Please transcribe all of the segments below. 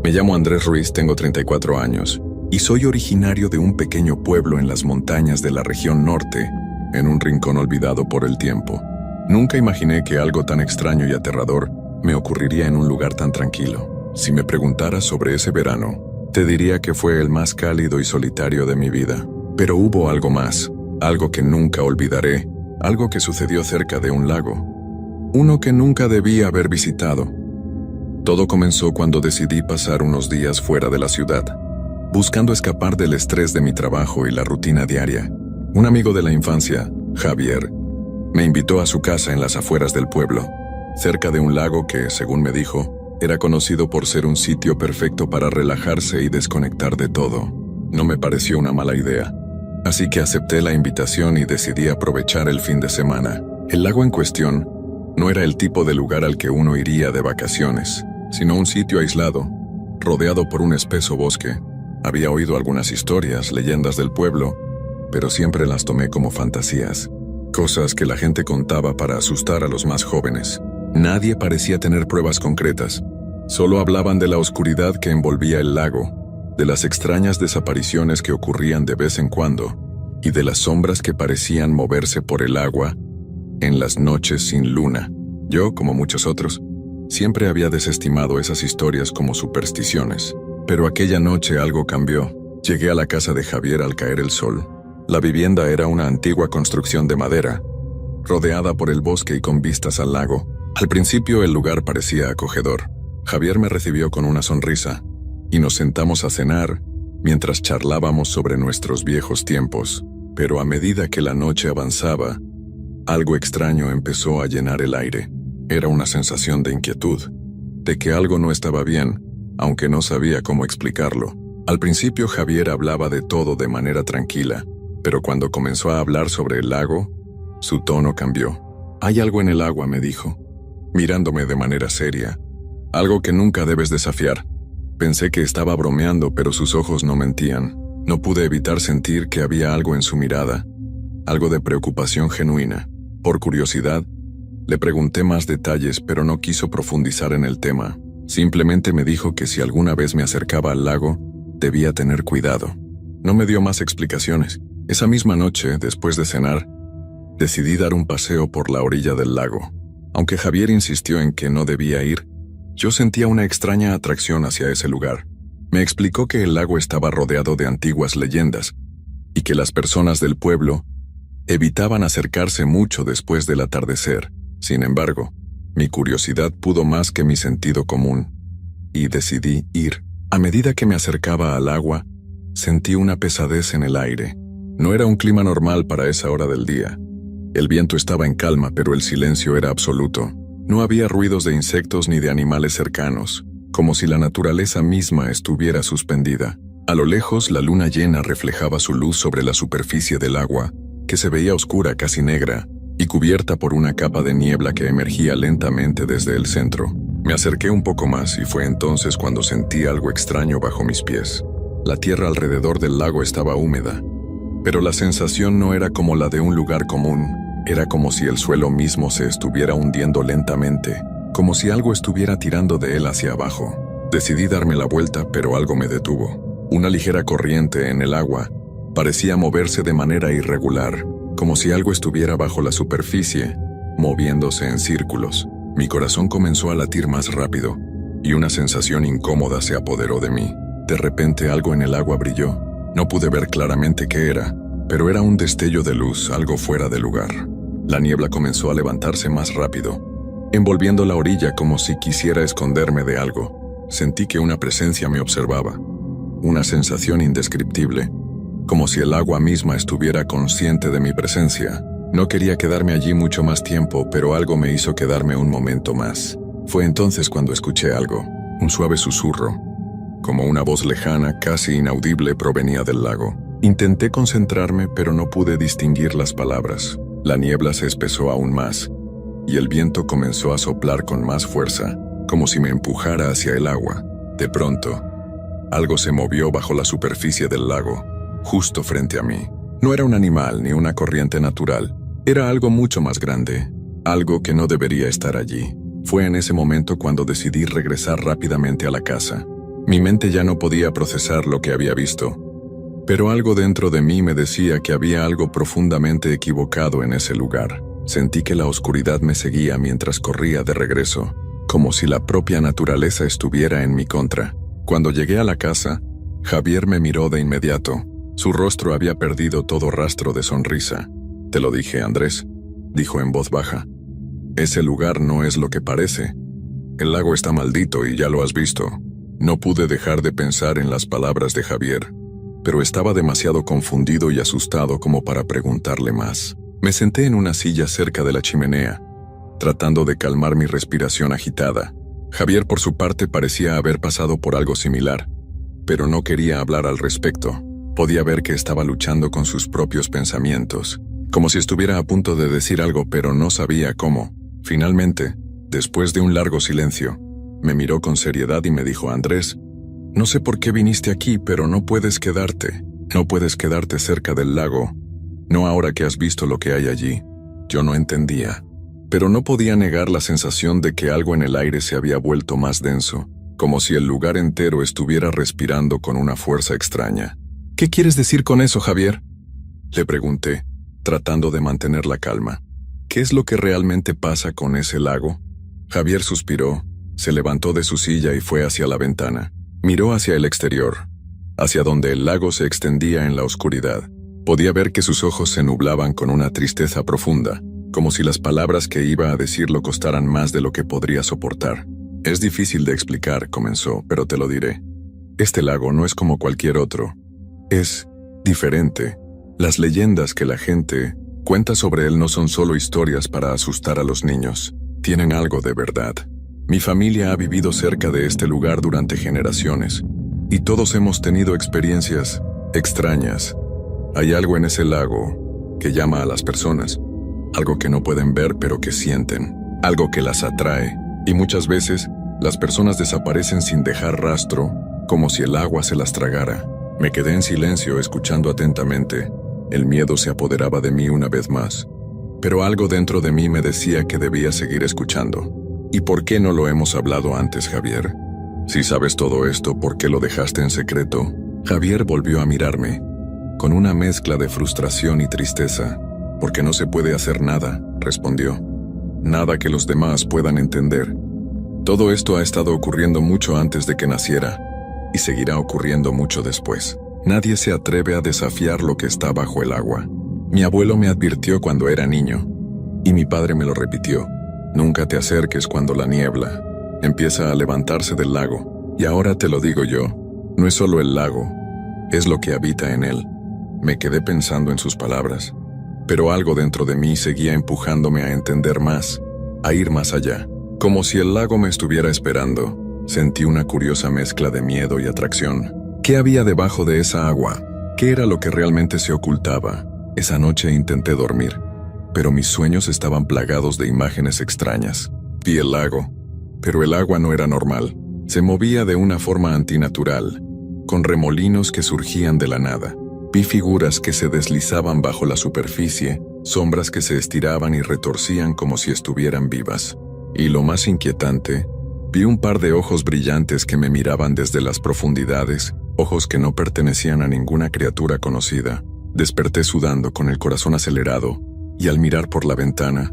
Me llamo Andrés Ruiz, tengo 34 años, y soy originario de un pequeño pueblo en las montañas de la región norte, en un rincón olvidado por el tiempo. Nunca imaginé que algo tan extraño y aterrador me ocurriría en un lugar tan tranquilo. Si me preguntaras sobre ese verano, te diría que fue el más cálido y solitario de mi vida. Pero hubo algo más, algo que nunca olvidaré, algo que sucedió cerca de un lago, uno que nunca debí haber visitado. Todo comenzó cuando decidí pasar unos días fuera de la ciudad, buscando escapar del estrés de mi trabajo y la rutina diaria. Un amigo de la infancia, Javier, me invitó a su casa en las afueras del pueblo, cerca de un lago que, según me dijo, era conocido por ser un sitio perfecto para relajarse y desconectar de todo. No me pareció una mala idea, así que acepté la invitación y decidí aprovechar el fin de semana. El lago en cuestión no era el tipo de lugar al que uno iría de vacaciones, sino un sitio aislado, rodeado por un espeso bosque. Había oído algunas historias, leyendas del pueblo, pero siempre las tomé como fantasías, cosas que la gente contaba para asustar a los más jóvenes. Nadie parecía tener pruebas concretas, solo hablaban de la oscuridad que envolvía el lago, de las extrañas desapariciones que ocurrían de vez en cuando, y de las sombras que parecían moverse por el agua en las noches sin luna. Yo, como muchos otros, siempre había desestimado esas historias como supersticiones. Pero aquella noche algo cambió. Llegué a la casa de Javier al caer el sol. La vivienda era una antigua construcción de madera, rodeada por el bosque y con vistas al lago. Al principio el lugar parecía acogedor. Javier me recibió con una sonrisa, y nos sentamos a cenar, mientras charlábamos sobre nuestros viejos tiempos. Pero a medida que la noche avanzaba, algo extraño empezó a llenar el aire. Era una sensación de inquietud, de que algo no estaba bien, aunque no sabía cómo explicarlo. Al principio Javier hablaba de todo de manera tranquila, pero cuando comenzó a hablar sobre el lago, su tono cambió. «Hay algo en el agua», me dijo, mirándome de manera seria. «Algo que nunca debes desafiar». Pensé que estaba bromeando, pero sus ojos no mentían. No pude evitar sentir que había algo en su mirada, algo de preocupación genuina. Por curiosidad, le pregunté más detalles, pero no quiso profundizar en el tema. Simplemente me dijo que si alguna vez me acercaba al lago, debía tener cuidado. No me dio más explicaciones. Esa misma noche, después de cenar, decidí dar un paseo por la orilla del lago. Aunque Javier insistió en que no debía ir, yo sentía una extraña atracción hacia ese lugar. Me explicó que el lago estaba rodeado de antiguas leyendas y que las personas del pueblo evitaban acercarse mucho después del atardecer. Sin embargo, mi curiosidad pudo más que mi sentido común, y decidí ir. A medida que me acercaba al agua, sentí una pesadez en el aire. No era un clima normal para esa hora del día. El viento estaba en calma, pero el silencio era absoluto. No había ruidos de insectos ni de animales cercanos, como si la naturaleza misma estuviera suspendida. A lo lejos, la luna llena reflejaba su luz sobre la superficie del agua, que se veía oscura, casi negra, y cubierta por una capa de niebla que emergía lentamente desde el centro. Me acerqué un poco más y fue entonces cuando sentí algo extraño bajo mis pies. La tierra alrededor del lago estaba húmeda, pero la sensación no era como la de un lugar común. Era como si el suelo mismo se estuviera hundiendo lentamente, como si algo estuviera tirando de él hacia abajo. Decidí darme la vuelta, pero algo me detuvo. Una ligera corriente en el agua parecía moverse de manera irregular, como si algo estuviera bajo la superficie, moviéndose en círculos. Mi corazón comenzó a latir más rápido, y una sensación incómoda se apoderó de mí. De repente algo en el agua brilló. No pude ver claramente qué era, pero era un destello de luz, algo fuera de lugar. La niebla comenzó a levantarse más rápido, envolviendo la orilla como si quisiera esconderme de algo. Sentí que una presencia me observaba, una sensación indescriptible, como si el agua misma estuviera consciente de mi presencia. No quería quedarme allí mucho más tiempo, pero algo me hizo quedarme un momento más. Fue entonces cuando escuché algo, un suave susurro, como una voz lejana, casi inaudible, provenía del lago. Intenté concentrarme, pero no pude distinguir las palabras. La niebla se espesó aún más, y el viento comenzó a soplar con más fuerza, como si me empujara hacia el agua. De pronto, algo se movió bajo la superficie del lago, justo frente a mí. No era un animal ni una corriente natural. Era algo mucho más grande, algo que no debería estar allí. Fue en ese momento cuando decidí regresar rápidamente a la casa. Mi mente ya no podía procesar lo que había visto, pero algo dentro de mí me decía que había algo profundamente equivocado en ese lugar. Sentí que la oscuridad me seguía mientras corría de regreso, como si la propia naturaleza estuviera en mi contra. Cuando llegué a la casa, Javier me miró de inmediato. Su rostro había perdido todo rastro de sonrisa. «Te lo dije, Andrés», dijo en voz baja. «Ese lugar no es lo que parece. El lago está maldito y ya lo has visto». No pude dejar de pensar en las palabras de Javier, pero estaba demasiado confundido y asustado como para preguntarle más. Me senté en una silla cerca de la chimenea, tratando de calmar mi respiración agitada. Javier, por su parte, parecía haber pasado por algo similar, pero no quería hablar al respecto. Podía ver que estaba luchando con sus propios pensamientos, como si estuviera a punto de decir algo, pero no sabía cómo. Finalmente, después de un largo silencio, me miró con seriedad y me dijo: «Andrés, no sé por qué viniste aquí, pero no puedes quedarte. No puedes quedarte cerca del lago. No ahora que has visto lo que hay allí». Yo no entendía, pero no podía negar la sensación de que algo en el aire se había vuelto más denso, como si el lugar entero estuviera respirando con una fuerza extraña. «¿Qué quieres decir con eso, Javier?», le pregunté, tratando de mantener la calma. «¿Qué es lo que realmente pasa con ese lago?». Javier suspiró, se levantó de su silla y fue hacia la ventana. Miró hacia el exterior, hacia donde el lago se extendía en la oscuridad. Podía ver que sus ojos se nublaban con una tristeza profunda, como si las palabras que iba a decir lo costaran más de lo que podría soportar. «Es difícil de explicar», comenzó, «pero te lo diré. Este lago no es como cualquier otro. Es diferente. Las leyendas que la gente cuenta sobre él no son solo historias para asustar a los niños. Tienen algo de verdad. Mi familia ha vivido cerca de este lugar durante generaciones, y todos hemos tenido experiencias extrañas. Hay algo en ese lago que llama a las personas, algo que no pueden ver pero que sienten, algo que las atrae, y muchas veces las personas desaparecen sin dejar rastro, como si el agua se las tragara». Me quedé en silencio escuchando atentamente. El miedo se apoderaba de mí una vez más, pero algo dentro de mí me decía que debía seguir escuchando. «¿Y por qué no lo hemos hablado antes, Javier? Si sabes todo esto, ¿por qué lo dejaste en secreto?». Javier volvió a mirarme, con una mezcla de frustración y tristeza. «Porque no se puede hacer nada», respondió. «Nada que los demás puedan entender. Todo esto ha estado ocurriendo mucho antes de que naciera, y seguirá ocurriendo mucho después. Nadie se atreve a desafiar lo que está bajo el agua. Mi abuelo me advirtió cuando era niño, y mi padre me lo repitió. Nunca te acerques cuando la niebla empieza a levantarse del lago. Y ahora te lo digo yo, no es solo el lago, es lo que habita en él». Me quedé pensando en sus palabras, pero algo dentro de mí seguía empujándome a entender más, a ir más allá. Como si el lago me estuviera esperando, sentí una curiosa mezcla de miedo y atracción. ¿Qué había debajo de esa agua? ¿Qué era lo que realmente se ocultaba? Esa noche intenté dormir, pero mis sueños estaban plagados de imágenes extrañas. Vi el lago, pero el agua no era normal. Se movía de una forma antinatural, con remolinos que surgían de la nada. Vi figuras que se deslizaban bajo la superficie, sombras que se estiraban y retorcían como si estuvieran vivas. Y lo más inquietante, vi un par de ojos brillantes que me miraban desde las profundidades, ojos que no pertenecían a ninguna criatura conocida. Desperté sudando con el corazón acelerado, y al mirar por la ventana,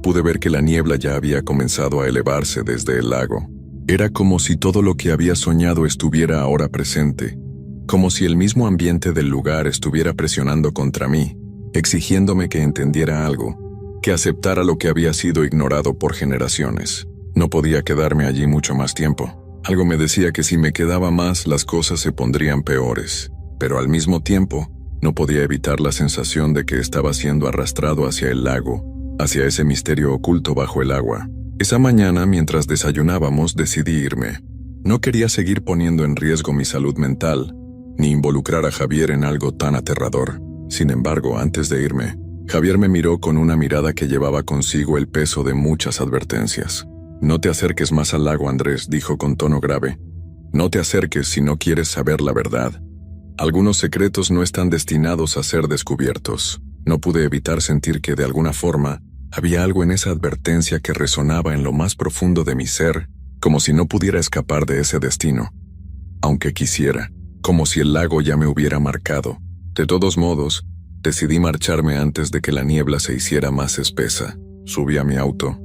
pude ver que la niebla ya había comenzado a elevarse desde el lago. Era como si todo lo que había soñado estuviera ahora presente, como si el mismo ambiente del lugar estuviera presionando contra mí, exigiéndome que entendiera algo, que aceptara lo que había sido ignorado por generaciones. No podía quedarme allí mucho más tiempo. Algo me decía que si me quedaba más, las cosas se pondrían peores, pero al mismo tiempo, no podía evitar la sensación de que estaba siendo arrastrado hacia el lago, hacia ese misterio oculto bajo el agua. Esa mañana, mientras desayunábamos, decidí irme. No quería seguir poniendo en riesgo mi salud mental, ni involucrar a Javier en algo tan aterrador. Sin embargo, antes de irme, Javier me miró con una mirada que llevaba consigo el peso de muchas advertencias. «No te acerques más al lago, Andrés», dijo con tono grave. «No te acerques si no quieres saber la verdad. Algunos secretos no están destinados a ser descubiertos». No pude evitar sentir que, de alguna forma, había algo en esa advertencia que resonaba en lo más profundo de mi ser, como si no pudiera escapar de ese destino. aunque quisiera, como si el lago ya me hubiera marcado. De todos modos, decidí marcharme antes de que la niebla se hiciera más espesa. Subí a mi auto.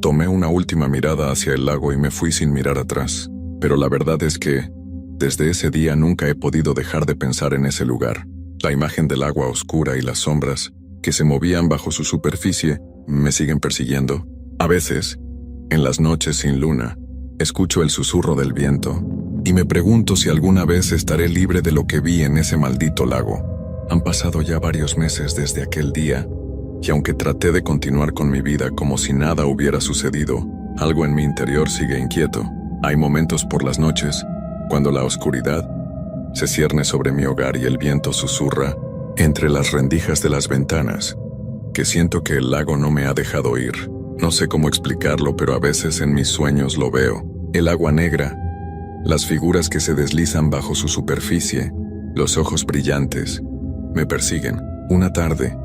Tomé una última mirada hacia el lago y me fui sin mirar atrás. Pero la verdad es que, desde ese día nunca he podido dejar de pensar en ese lugar. La imagen del agua oscura y las sombras que se movían bajo su superficie me siguen persiguiendo. A veces, en las noches sin luna, escucho el susurro del viento y me pregunto si alguna vez estaré libre de lo que vi en ese maldito lago. Han pasado ya varios meses desde aquel día, y aunque traté de continuar con mi vida como si nada hubiera sucedido, algo en mi interior sigue inquieto. Hay momentos por las noches, cuando la oscuridad se cierne sobre mi hogar y el viento susurra entre las rendijas de las ventanas, que siento que el lago no me ha dejado ir. No sé cómo explicarlo, pero a veces en mis sueños lo veo. El agua negra, las figuras que se deslizan bajo su superficie, los ojos brillantes, me persiguen. Una tarde,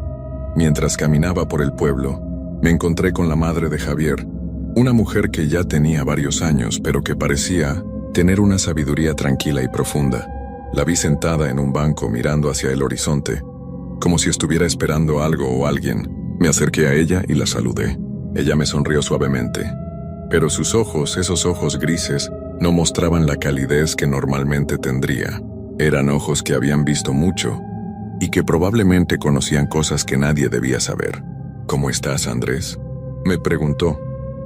mientras caminaba por el pueblo, me encontré con la madre de Javier, una mujer que ya tenía varios años, pero que parecía tener una sabiduría tranquila y profunda. La vi sentada en un banco mirando hacia el horizonte, como si estuviera esperando algo o alguien. Me acerqué a ella y la saludé. Ella me sonrió suavemente, pero sus ojos, esos ojos grises, no mostraban la calidez que normalmente tendría. Eran ojos que habían visto mucho y que probablemente conocían cosas que nadie debía saber. ¿Cómo estás, Andrés?, me preguntó,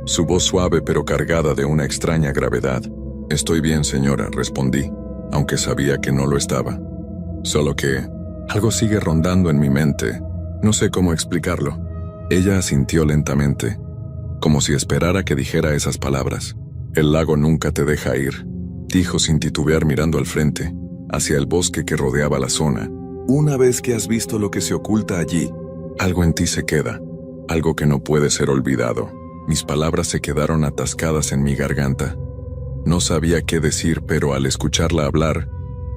su voz suave pero cargada de una extraña gravedad. Estoy bien, señora, respondí, aunque sabía que no lo estaba. Solo que algo sigue rondando en mi mente. No sé cómo explicarlo. Ella asintió lentamente, como si esperara que dijera esas palabras. El lago nunca te deja ir, dijo sin titubear mirando al frente, hacia el bosque que rodeaba la zona. Una vez que has visto lo que se oculta allí, algo en ti se queda, algo que no puede ser olvidado. Mis palabras se quedaron atascadas en mi garganta. No sabía qué decir, pero al escucharla hablar,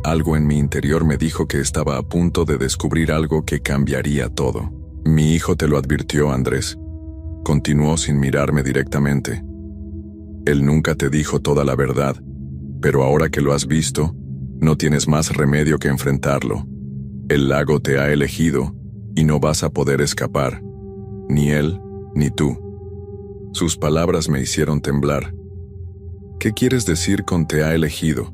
algo en mi interior me dijo que estaba a punto de descubrir algo que cambiaría todo. Mi hijo te lo advirtió, Andrés, continuó sin mirarme directamente. Él nunca te dijo toda la verdad, pero ahora que lo has visto, no tienes más remedio que enfrentarlo. El lago te ha elegido y no vas a poder escapar, ni él ni tú. Sus palabras me hicieron temblar. ¿Qué quieres decir con te ha elegido?,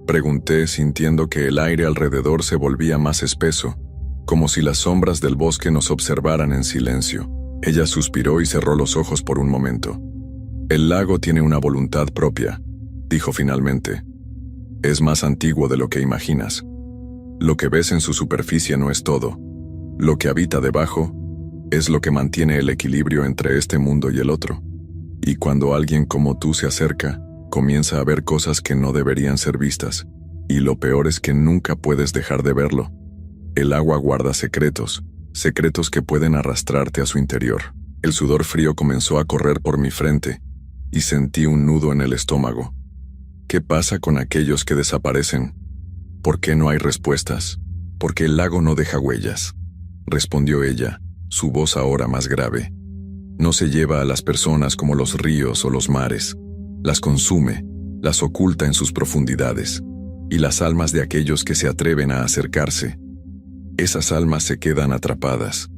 pregunté, sintiendo que el aire alrededor se volvía más espeso, como si las sombras del bosque nos observaran en silencio. Ella suspiró y cerró los ojos por un momento. El lago tiene una voluntad propia, dijo finalmente. Es más antiguo de lo que imaginas. Lo que ves en su superficie no es todo. Lo que habita debajo es lo que mantiene el equilibrio entre este mundo y el otro. Y cuando alguien como tú se acerca, comienza a ver cosas que no deberían ser vistas. Y lo peor es que nunca puedes dejar de verlo. El agua guarda secretos, secretos que pueden arrastrarte a su interior. El sudor frío comenzó a correr por mi frente y sentí un nudo en el estómago. ¿Qué pasa con aquellos que desaparecen? ¿Por qué no hay respuestas? Porque el lago no deja huellas, respondió ella, su voz ahora más grave. No se lleva a las personas como los ríos o los mares. Las consume, las oculta en sus profundidades, y las almas de aquellos que se atreven a acercarse, esas almas se quedan atrapadas,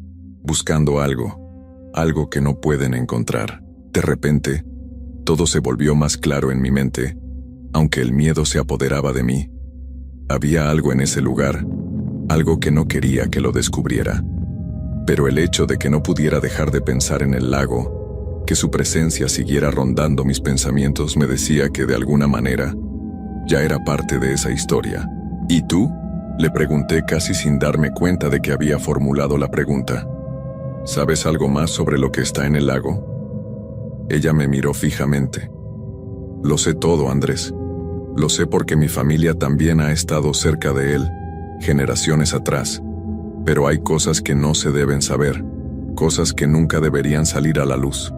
buscando algo que no pueden encontrar. De repente, todo se volvió más claro en mi mente, aunque el miedo se apoderaba de mí. Había algo en ese lugar, algo que no quería que lo descubriera. Pero el hecho de que no pudiera dejar de pensar en el lago, que su presencia siguiera rondando mis pensamientos, me decía que de alguna manera ya era parte de esa historia. ¿Y tú?, le pregunté casi sin darme cuenta de que había formulado la pregunta. ¿Sabes algo más sobre lo que está en el lago? Ella me miró fijamente. Lo sé todo, Andrés. Lo sé porque mi familia también ha estado cerca de él, generaciones atrás. Pero hay cosas que no se deben saber, cosas que nunca deberían salir a la luz.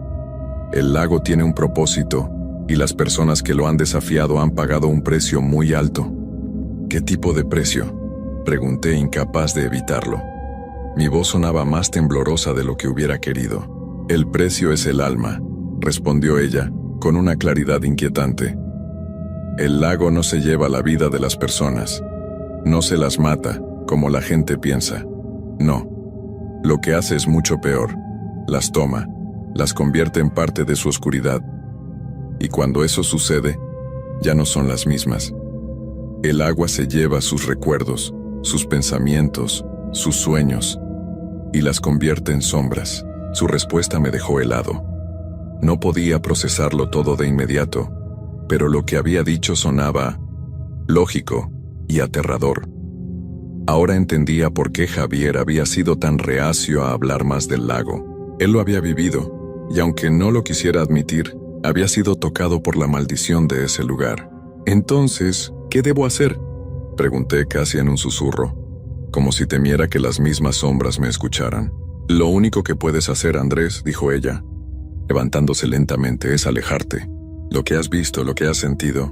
El lago tiene un propósito, y las personas que lo han desafiado han pagado un precio muy alto. ¿Qué tipo de precio?, pregunté, incapaz de evitarlo. Mi voz sonaba más temblorosa de lo que hubiera querido. El precio es el alma, respondió ella, con una claridad inquietante. El lago no se lleva la vida de las personas. No se las mata, como la gente piensa. No. Lo que hace es mucho peor. Las toma, las convierte en parte de su oscuridad. Y cuando eso sucede, ya no son las mismas. El agua se lleva sus recuerdos, sus pensamientos, sus sueños, y las convierte en sombras. Su respuesta me dejó helado. No podía procesarlo todo de inmediato, pero lo que había dicho sonaba lógico y aterrador. Ahora entendía por qué Javier había sido tan reacio a hablar más del lago. Él lo había vivido, y aunque no lo quisiera admitir, había sido tocado por la maldición de ese lugar. Entonces, ¿qué debo hacer?, pregunté casi en un susurro, como si temiera que las mismas sombras me escucharan. Lo único que puedes hacer, Andrés, dijo ella, levantándose lentamente, es alejarte. Lo que has visto, lo que has sentido,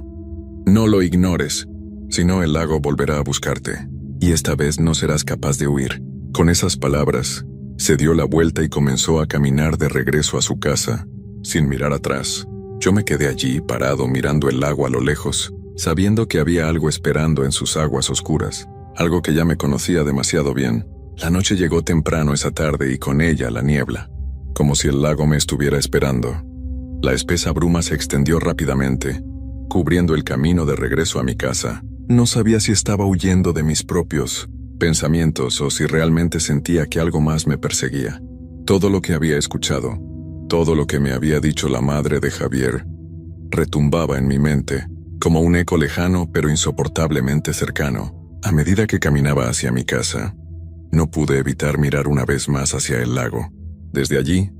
no lo ignores, si no el lago volverá a buscarte, y esta vez no serás capaz de huir. Con esas palabras, se dio la vuelta y comenzó a caminar de regreso a su casa, sin mirar atrás. Yo me quedé allí, parado, mirando el lago a lo lejos, sabiendo que había algo esperando en sus aguas oscuras, algo que ya me conocía demasiado bien. La noche llegó temprano esa tarde y con ella la niebla, como si el lago me estuviera esperando. La espesa bruma se extendió rápidamente, cubriendo el camino de regreso a mi casa. No sabía si estaba huyendo de mis propios pensamientos o si realmente sentía que algo más me perseguía. Todo lo que había escuchado, todo lo que me había dicho la madre de Javier, retumbaba en mi mente, como un eco lejano pero insoportablemente cercano. A medida que caminaba hacia mi casa, no pude evitar mirar una vez más hacia el lago. Desde allí,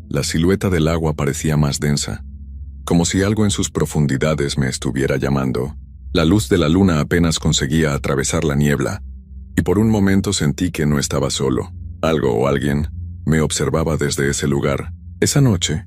la silueta del agua parecía más densa, como si algo en sus profundidades me estuviera llamando. La luz de la luna apenas conseguía atravesar la niebla, y por un momento sentí que no estaba solo. Algo o alguien me observaba desde ese lugar. Esa noche,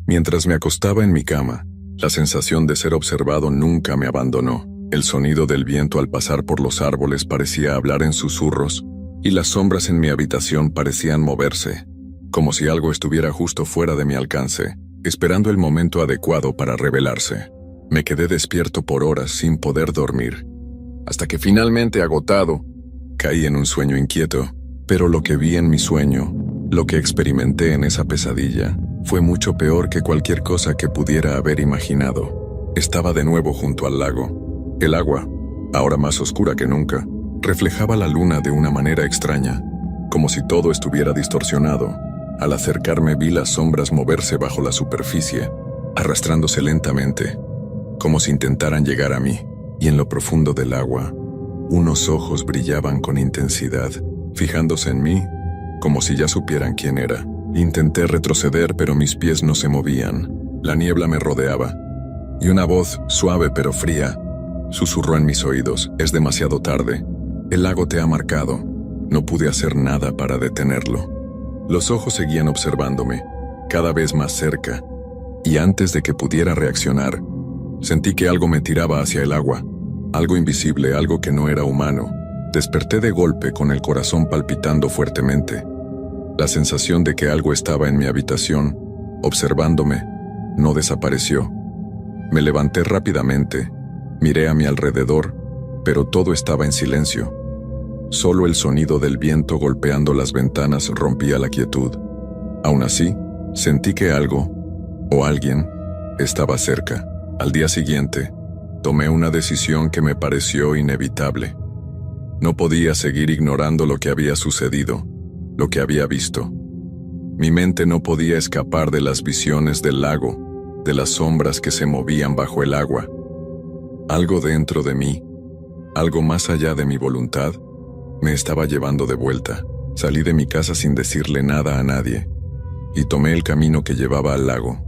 mientras me acostaba en mi cama, la sensación de ser observado nunca me abandonó. El sonido del viento al pasar por los árboles parecía hablar en susurros, y las sombras en mi habitación parecían moverse, como si algo estuviera justo fuera de mi alcance, esperando el momento adecuado para revelarse. Me quedé despierto por horas sin poder dormir, hasta que finalmente, agotado, caí en un sueño inquieto. Pero lo que vi en mi sueño, lo que experimenté en esa pesadilla, fue mucho peor que cualquier cosa que pudiera haber imaginado. Estaba de nuevo junto al lago. El agua, ahora más oscura que nunca, reflejaba la luna de una manera extraña, como si todo estuviera distorsionado. Al acercarme vi las sombras moverse bajo la superficie, arrastrándose lentamente, como si intentaran llegar a mí, y en lo profundo del agua, unos ojos brillaban con intensidad, fijándose en mí, como si ya supieran quién era. Intenté retroceder, pero mis pies no se movían. La niebla me rodeaba, y una voz, suave pero fría, susurró en mis oídos: «Es demasiado tarde. El lago te ha marcado». No pude hacer nada para detenerlo. Los ojos seguían observándome, cada vez más cerca, y antes de que pudiera reaccionar, sentí que algo me tiraba hacia el agua, algo invisible, algo que no era humano. Desperté de golpe con el corazón palpitando fuertemente. La sensación de que algo estaba en mi habitación, observándome, no desapareció. Me levanté rápidamente, miré a mi alrededor, pero todo estaba en silencio. Solo el sonido del viento golpeando las ventanas rompía la quietud. Aún así, sentí que algo, o alguien, estaba cerca. Al día siguiente, tomé una decisión que me pareció inevitable. No podía seguir ignorando lo que había sucedido, lo que había visto. Mi mente no podía escapar de las visiones del lago, de las sombras que se movían bajo el agua. Algo dentro de mí, algo más allá de mi voluntad, me estaba llevando de vuelta. Salí de mi casa sin decirle nada a nadie, y tomé el camino que llevaba al lago.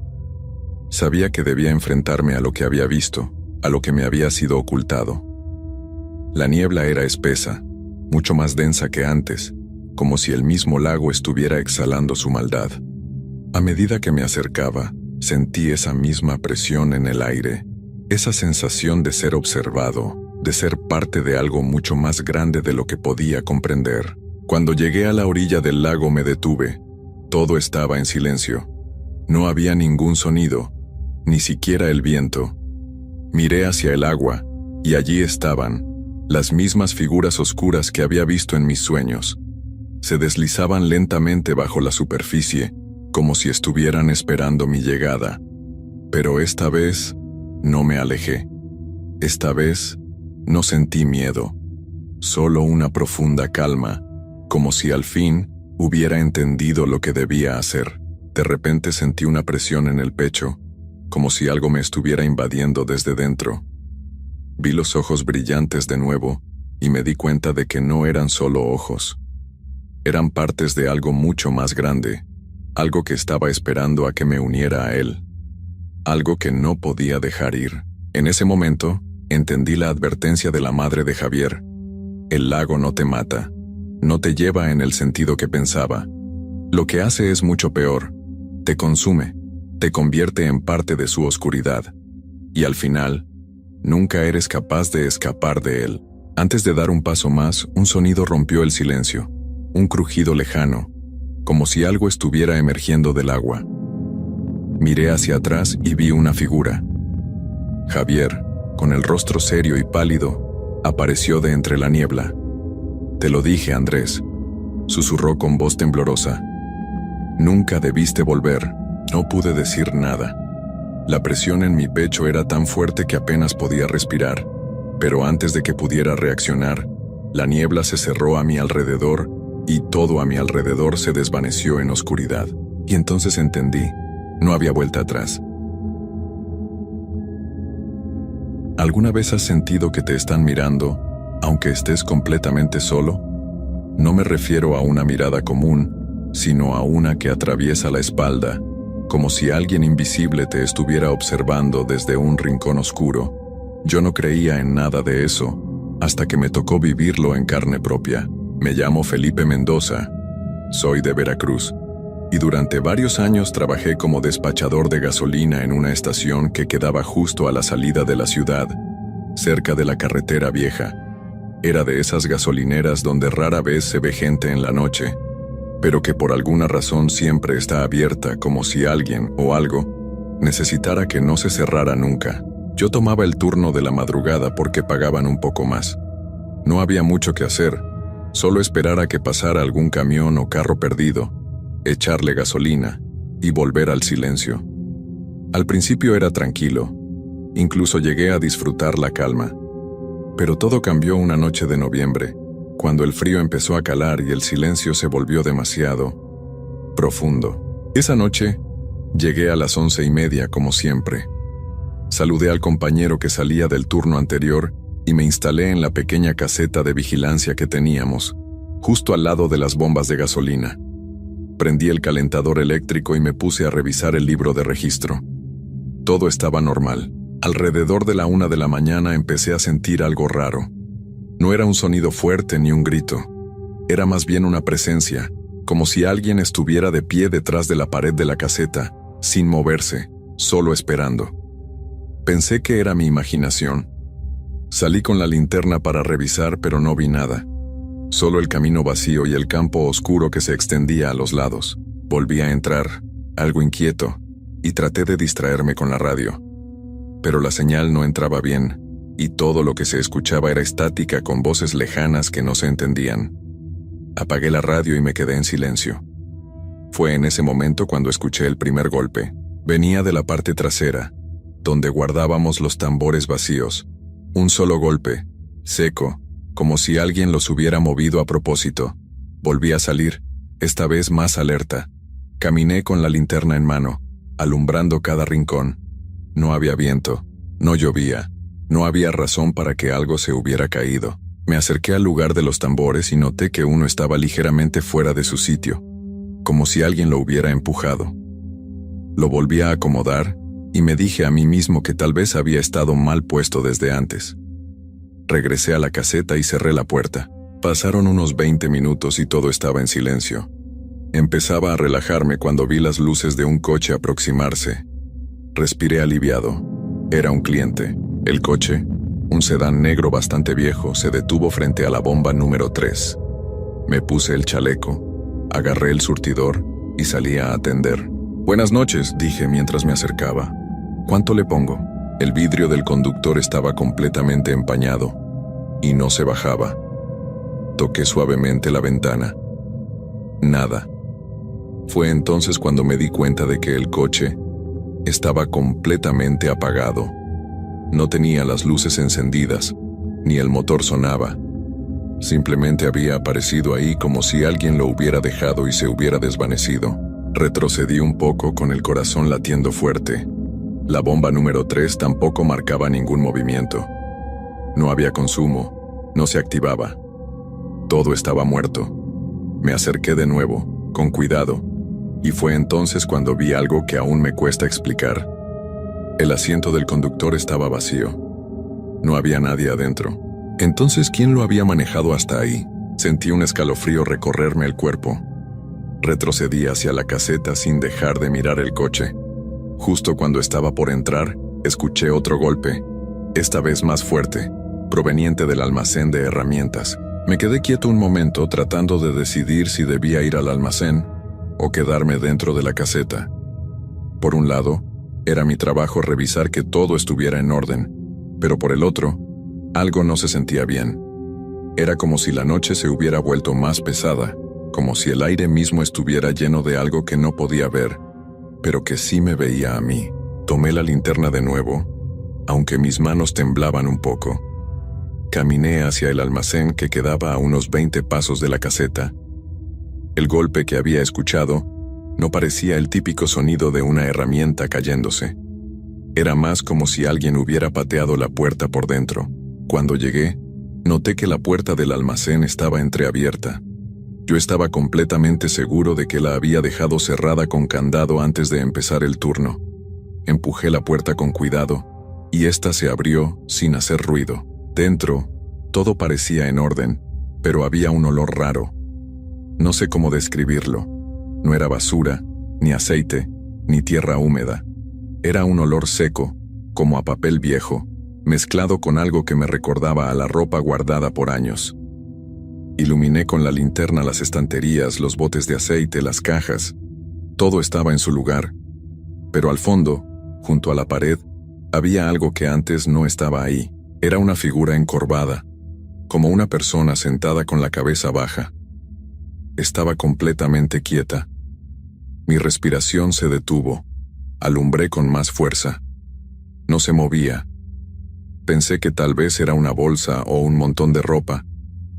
Sabía que debía enfrentarme a lo que había visto, a lo que me había sido ocultado. La niebla era espesa, mucho más densa que antes, como si el mismo lago estuviera exhalando su maldad. A medida que me acercaba, sentí esa misma presión en el aire, esa sensación de ser observado, de ser parte de algo mucho más grande de lo que podía comprender. Cuando llegué a la orilla del lago me detuve. Todo estaba en silencio. No había ningún sonido, ni siquiera el viento. Miré hacia el agua, y allí estaban, las mismas figuras oscuras que había visto en mis sueños. Se deslizaban lentamente bajo la superficie, como si estuvieran esperando mi llegada. Pero esta vez no me alejé. Esta vez no sentí miedo, solo una profunda calma, como si al fin hubiera entendido lo que debía hacer. De repente sentí una presión en el pecho, como si algo me estuviera invadiendo desde dentro. Vi los ojos brillantes de nuevo y me di cuenta de que no eran solo ojos. Eran partes de algo mucho más grande, algo que estaba esperando a que me uniera a él. Algo que no podía dejar ir. En ese momento, entendí la advertencia de la madre de Javier. El lago no te mata, no te lleva en el sentido que pensaba. Lo que hace es mucho peor. Te consume, te convierte en parte de su oscuridad. Y al final, nunca eres capaz de escapar de él. Antes de dar un paso más, un sonido rompió el silencio. Un crujido lejano, como si algo estuviera emergiendo del agua. Miré hacia atrás y vi una figura. Javier, con el rostro serio y pálido, apareció de entre la niebla. «Te lo dije, Andrés», susurró con voz temblorosa. «Nunca debiste volver». No pude decir nada. La presión en mi pecho era tan fuerte que apenas podía respirar, pero antes de que pudiera reaccionar, la niebla se cerró a mi alrededor y todo a mi alrededor se desvaneció en oscuridad. Y entonces entendí, no había vuelta atrás. ¿Alguna vez has sentido que te están mirando, aunque estés completamente solo? No me refiero a una mirada común, sino a una que atraviesa la espalda, como si alguien invisible te estuviera observando desde un rincón oscuro. Yo no creía en nada de eso, hasta que me tocó vivirlo en carne propia. Me llamo Felipe Mendoza, soy de Veracruz, y durante varios años trabajé como despachador de gasolina en una estación que quedaba justo a la salida de la ciudad, cerca de la carretera vieja. Era de esas gasolineras donde rara vez se ve gente en la noche, pero que por alguna razón siempre está abierta, como si alguien o algo necesitara que no se cerrara nunca. Yo tomaba el turno de la madrugada porque pagaban un poco más. No había mucho que hacer, solo esperar a que pasara algún camión o carro perdido, echarle gasolina y volver al silencio. Al principio era tranquilo, incluso llegué a disfrutar la calma. Pero todo cambió una noche de noviembre, cuando el frío empezó a calar y el silencio se volvió demasiado profundo. Esa noche, llegué a las 11:30 como siempre. Saludé al compañero que salía del turno anterior y me instalé en la pequeña caseta de vigilancia que teníamos, justo al lado de las bombas de gasolina. Prendí el calentador eléctrico y me puse a revisar el libro de registro. Todo estaba normal. Alrededor de la 1 de la mañana empecé a sentir algo raro. No era un sonido fuerte ni un grito. Era más bien una presencia, como si alguien estuviera de pie detrás de la pared de la caseta, sin moverse, solo esperando. Pensé que era mi imaginación. Salí con la linterna para revisar, pero no vi nada. Solo el camino vacío y el campo oscuro que se extendía a los lados. Volví a entrar, algo inquieto, y traté de distraerme con la radio. Pero la señal no entraba bien, y todo lo que se escuchaba era estática con voces lejanas que no se entendían. Apagué la radio y me quedé en silencio. Fue en ese momento cuando escuché el primer golpe. Venía de la parte trasera, donde guardábamos los tambores vacíos. Un solo golpe, seco, como si alguien los hubiera movido a propósito. Volví a salir, esta vez más alerta. Caminé con la linterna en mano, alumbrando cada rincón. No había viento, no llovía, no había razón para que algo se hubiera caído. Me acerqué al lugar de los tambores y noté que uno estaba ligeramente fuera de su sitio, como si alguien lo hubiera empujado. Lo volví a acomodar y me dije a mí mismo que tal vez había estado mal puesto desde antes. Regresé a la caseta y cerré la puerta. Pasaron unos 20 minutos y todo estaba en silencio. Empezaba a relajarme cuando vi las luces de un coche aproximarse. Respiré aliviado. Era un cliente. El coche, un sedán negro bastante viejo, se detuvo frente a la bomba número 3. Me puse el chaleco, agarré el surtidor y salí a atender. «Buenas noches», dije mientras me acercaba. «¿Cuánto le pongo?». El vidrio del conductor estaba completamente empañado y no se bajaba. Toqué suavemente la ventana. Nada. Fue entonces cuando me di cuenta de que el coche estaba completamente apagado. No tenía las luces encendidas, ni el motor sonaba. Simplemente había aparecido ahí como si alguien lo hubiera dejado y se hubiera desvanecido. Retrocedí un poco con el corazón latiendo fuerte. La bomba número 3 tampoco marcaba ningún movimiento. No había consumo, no se activaba. Todo estaba muerto. Me acerqué de nuevo, con cuidado, y fue entonces cuando vi algo que aún me cuesta explicar. El asiento del conductor estaba vacío. No había nadie adentro. Entonces, ¿quién lo había manejado hasta ahí? Sentí un escalofrío recorrerme el cuerpo. Retrocedí hacia la caseta sin dejar de mirar el coche. Justo cuando estaba por entrar, escuché otro golpe, esta vez más fuerte, proveniente del almacén de herramientas. Me quedé quieto un momento tratando de decidir si debía ir al almacén o quedarme dentro de la caseta. Por un lado, era mi trabajo revisar que todo estuviera en orden, pero por el otro, algo no se sentía bien. Era como si la noche se hubiera vuelto más pesada, como si el aire mismo estuviera lleno de algo que no podía ver, pero que sí me veía a mí. Tomé la linterna de nuevo, aunque mis manos temblaban un poco. Caminé hacia el almacén que quedaba a unos 20 pasos de la caseta. El golpe que había escuchado no parecía el típico sonido de una herramienta cayéndose. Era más como si alguien hubiera pateado la puerta por dentro. Cuando llegué, noté que la puerta del almacén estaba entreabierta. Yo estaba completamente seguro de que la había dejado cerrada con candado antes de empezar el turno. Empujé la puerta con cuidado, y ésta se abrió sin hacer ruido. Dentro, todo parecía en orden, pero había un olor raro. No sé cómo describirlo. No era basura, ni aceite, ni tierra húmeda. Era un olor seco, como a papel viejo, mezclado con algo que me recordaba a la ropa guardada por años. Iluminé con la linterna las estanterías, los botes de aceite, las cajas. Todo estaba en su lugar. Pero al fondo, junto a la pared, había algo que antes no estaba ahí. Era una figura encorvada, como una persona sentada con la cabeza baja. Estaba completamente quieta. Mi respiración se detuvo. Alumbré con más fuerza. No se movía. Pensé que tal vez era una bolsa o un montón de ropa,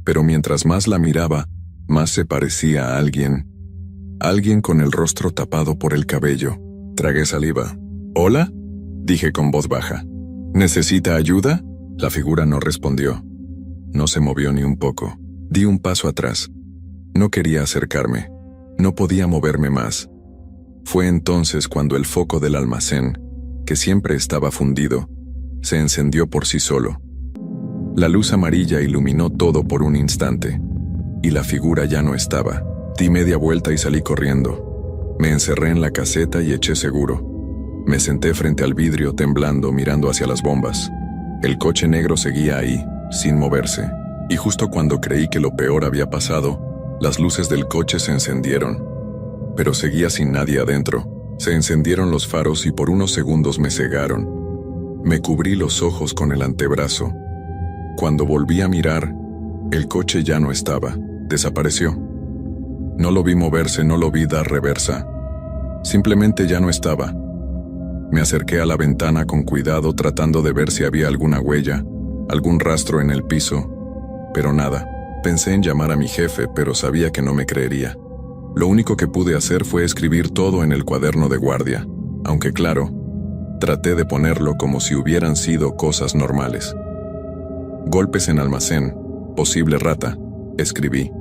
pero mientras más la miraba, más se parecía a alguien. Alguien con el rostro tapado por el cabello. Tragué saliva. ¿Hola?, dije con voz baja. ¿Necesita ayuda? La figura no respondió. No se movió ni un poco. Di un paso atrás. No quería acercarme. No podía moverme más. Fue entonces cuando el foco del almacén, que siempre estaba fundido, se encendió por sí solo. La luz amarilla iluminó todo por un instante, y la figura ya no estaba. Di media vuelta y salí corriendo. Me encerré en la caseta y eché seguro. Me senté frente al vidrio temblando, mirando hacia las bombas. El coche negro seguía ahí, sin moverse, y justo cuando creí que lo peor había pasado, las luces del coche se encendieron. Pero seguía sin nadie adentro. Se encendieron los faros y por unos segundos me cegaron. Me cubrí los ojos con el antebrazo. Cuando volví a mirar, el coche ya no estaba, desapareció. No lo vi moverse, no lo vi dar reversa. Simplemente ya no estaba. Me acerqué a la ventana con cuidado tratando de ver si había alguna huella, algún rastro en el piso, pero nada. Pensé en llamar a mi jefe, pero sabía que no me creería. Lo único que pude hacer fue escribir todo en el cuaderno de guardia, aunque claro, traté de ponerlo como si hubieran sido cosas normales. Golpes en almacén, posible rata, escribí.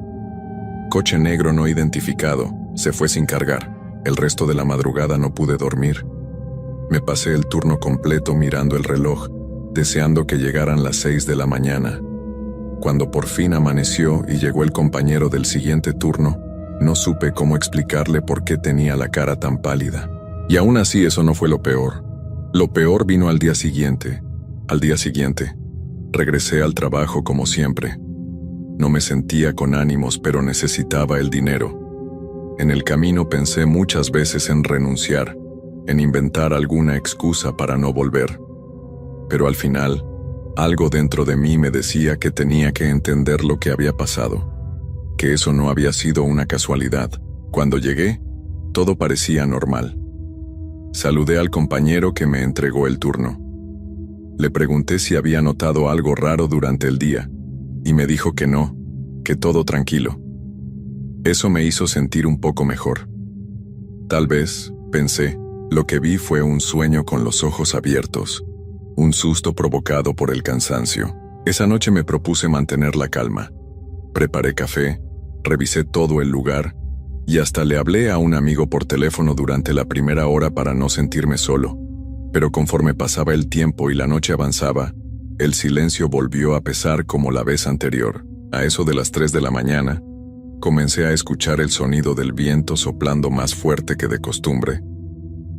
Coche negro no identificado, se fue sin cargar. El resto de la madrugada no pude dormir. Me pasé el turno completo mirando el reloj, deseando que llegaran las 6 de la mañana. Cuando por fin amaneció y llegó el compañero del siguiente turno, no supe cómo explicarle por qué tenía la cara tan pálida. Y aún así eso no fue lo peor. Lo peor vino al día siguiente. Al día siguiente, regresé al trabajo como siempre. No me sentía con ánimos, pero necesitaba el dinero. En el camino pensé muchas veces en renunciar, en inventar alguna excusa para no volver. Pero al final, algo dentro de mí me decía que tenía que entender lo que había pasado, que eso no había sido una casualidad. Cuando llegué, todo parecía normal. Saludé al compañero que me entregó el turno. Le pregunté si había notado algo raro durante el día, y me dijo que no, que todo tranquilo. Eso me hizo sentir un poco mejor. Tal vez, pensé, lo que vi fue un sueño con los ojos abiertos, un susto provocado por el cansancio. Esa noche me propuse mantener la calma. Preparé café, revisé todo el lugar, y hasta le hablé a un amigo por teléfono durante la primera hora para no sentirme solo. Pero conforme pasaba el tiempo y la noche avanzaba, el silencio volvió a pesar como la vez anterior. A eso de las 3 de la mañana, comencé a escuchar el sonido del viento soplando más fuerte que de costumbre.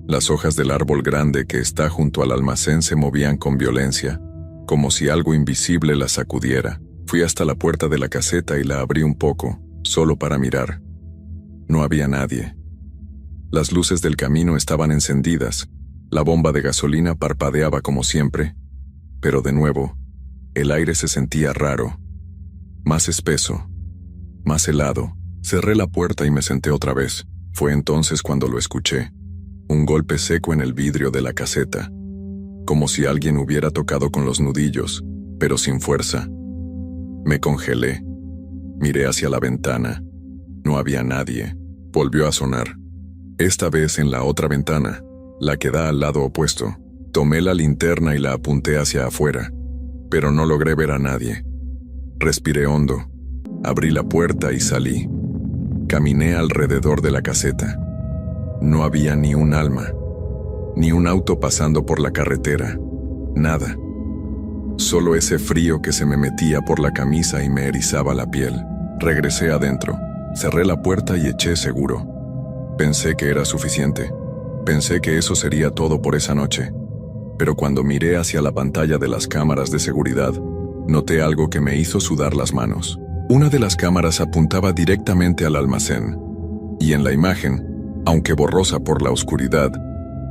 Las hojas del árbol grande que está junto al almacén se movían con violencia, como si algo invisible las sacudiera. Fui hasta la puerta de la caseta y la abrí un poco, solo para mirar. No había nadie. Las luces del camino estaban encendidas, la bomba de gasolina parpadeaba como siempre, pero de nuevo, el aire se sentía raro, más espeso, más helado. Cerré la puerta y me senté otra vez. Fue entonces cuando lo escuché. Un golpe seco en el vidrio de la caseta, como si alguien hubiera tocado con los nudillos, pero sin fuerza. Me congelé. Miré hacia la ventana. No había nadie. Volvió a sonar. Esta vez en la otra ventana, la que da al lado opuesto. Tomé la linterna y la apunté hacia afuera, pero no logré ver a nadie. Respiré hondo. Abrí la puerta y salí. Caminé alrededor de la caseta. No había ni un alma, ni un auto pasando por la carretera, nada. Solo ese frío que se me metía por la camisa y me erizaba la piel. Regresé adentro, cerré la puerta y eché seguro. Pensé que era suficiente. Pensé que eso sería todo por esa noche. Pero cuando miré hacia la pantalla de las cámaras de seguridad, noté algo que me hizo sudar las manos. Una de las cámaras apuntaba directamente al almacén, y en la imagen, aunque borrosa por la oscuridad,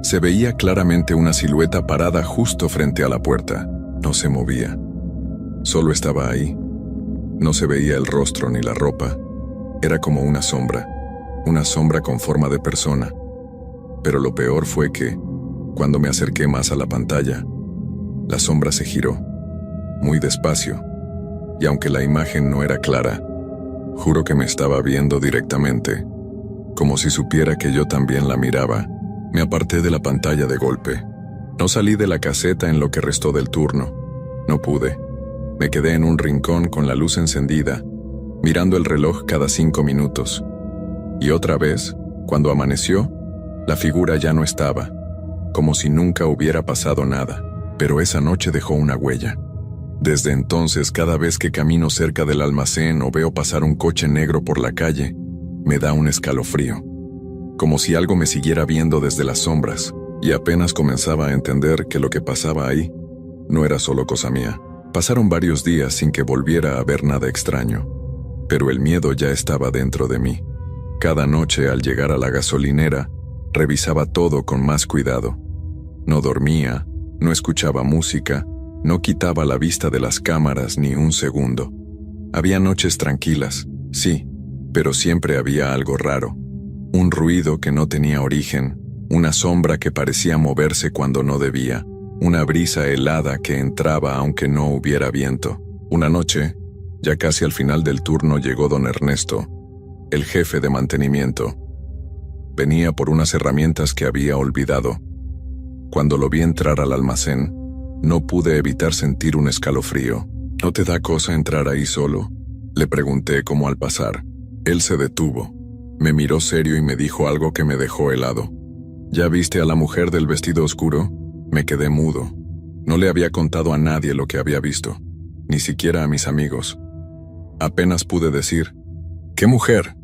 se veía claramente una silueta parada justo frente a la puerta. No se movía. Solo estaba ahí. No se veía el rostro ni la ropa. Era como una sombra con forma de persona. Pero lo peor fue que, cuando me acerqué más a la pantalla, la sombra se giró, muy despacio, y aunque la imagen no era clara, juro que me estaba viendo directamente, como si supiera que yo también la miraba. Me aparté de la pantalla de golpe. No salí de la caseta en lo que restó del turno. No pude. Me quedé en un rincón con la luz encendida, mirando el reloj cada 5 minutos. Y otra vez, cuando amaneció, la figura ya no estaba, como si nunca hubiera pasado nada, pero esa noche dejó una huella. Desde entonces, cada vez que camino cerca del almacén o veo pasar un coche negro por la calle, me da un escalofrío, como si algo me siguiera viendo desde las sombras, y apenas comenzaba a entender que lo que pasaba ahí no era solo cosa mía. Pasaron varios días sin que volviera a ver nada extraño, pero el miedo ya estaba dentro de mí. Cada noche al llegar a la gasolinera, revisaba todo con más cuidado. No dormía, no escuchaba música, no quitaba la vista de las cámaras ni un segundo. Había noches tranquilas, sí, pero siempre había algo raro. Un ruido que no tenía origen, una sombra que parecía moverse cuando no debía, una brisa helada que entraba aunque no hubiera viento. Una noche, ya casi al final del turno, llegó don Ernesto, el jefe de mantenimiento. Venía por unas herramientas que había olvidado. Cuando lo vi entrar al almacén, no pude evitar sentir un escalofrío. ¿No te da cosa entrar ahí solo?, le pregunté como al pasar. Él se detuvo, me miró serio y me dijo algo que me dejó helado. ¿Ya viste a la mujer del vestido oscuro? Me quedé mudo. No le había contado a nadie lo que había visto, ni siquiera a mis amigos. Apenas pude decir, ¿qué mujer?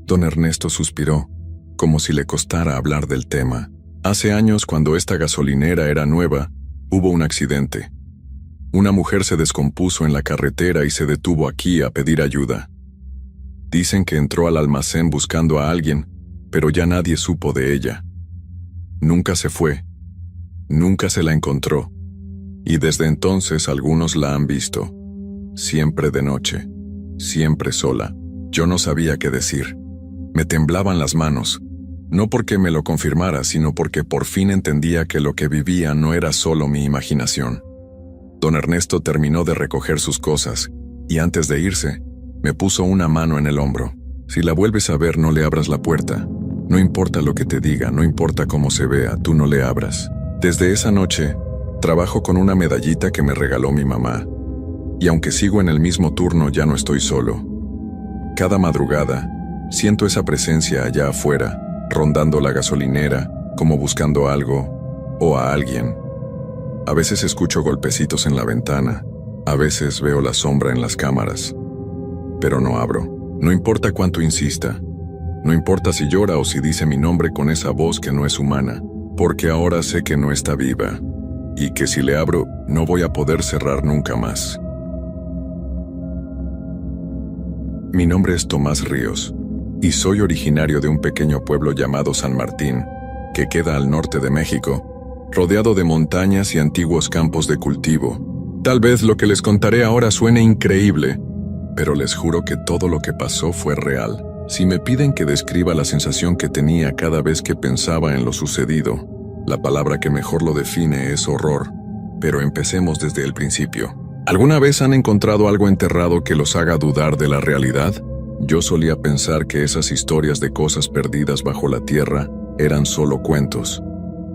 Don Ernesto suspiró, como si le costara hablar del tema. Hace años, cuando esta gasolinera era nueva, hubo un accidente. Una mujer se descompuso en la carretera y se detuvo aquí a pedir ayuda. Dicen que entró al almacén buscando a alguien, pero ya nadie supo de ella. Nunca se fue. Nunca se la encontró. Y desde entonces algunos la han visto. Siempre de noche, siempre sola. Yo no sabía qué decir. Me temblaban las manos. No porque me lo confirmara, sino porque por fin entendía que lo que vivía no era solo mi imaginación. Don Ernesto terminó de recoger sus cosas, y antes de irse, me puso una mano en el hombro. Si la vuelves a ver, no le abras la puerta. No importa lo que te diga, no importa cómo se vea, tú no le abras. Desde esa noche, trabajo con una medallita que me regaló mi mamá. Y aunque sigo en el mismo turno, ya no estoy solo. Cada madrugada, siento esa presencia allá afuera, rondando la gasolinera, como buscando algo o a alguien. A veces escucho golpecitos en la ventana, a veces veo la sombra en las cámaras. Pero no abro. No importa cuánto insista. No importa si llora o si dice mi nombre con esa voz que no es humana, porque ahora sé que no está viva, y que si le abro, no voy a poder cerrar nunca más. Mi nombre es Tomás Ríos, y soy originario de un pequeño pueblo llamado San Martín, que queda al norte de México, rodeado de montañas y antiguos campos de cultivo. Tal vez lo que les contaré ahora suene increíble, pero les juro que todo lo que pasó fue real. Si me piden que describa la sensación que tenía cada vez que pensaba en lo sucedido, la palabra que mejor lo define es horror. Pero empecemos desde el principio. ¿Alguna vez han encontrado algo enterrado que los haga dudar de la realidad? Yo solía pensar que esas historias de cosas perdidas bajo la tierra eran solo cuentos.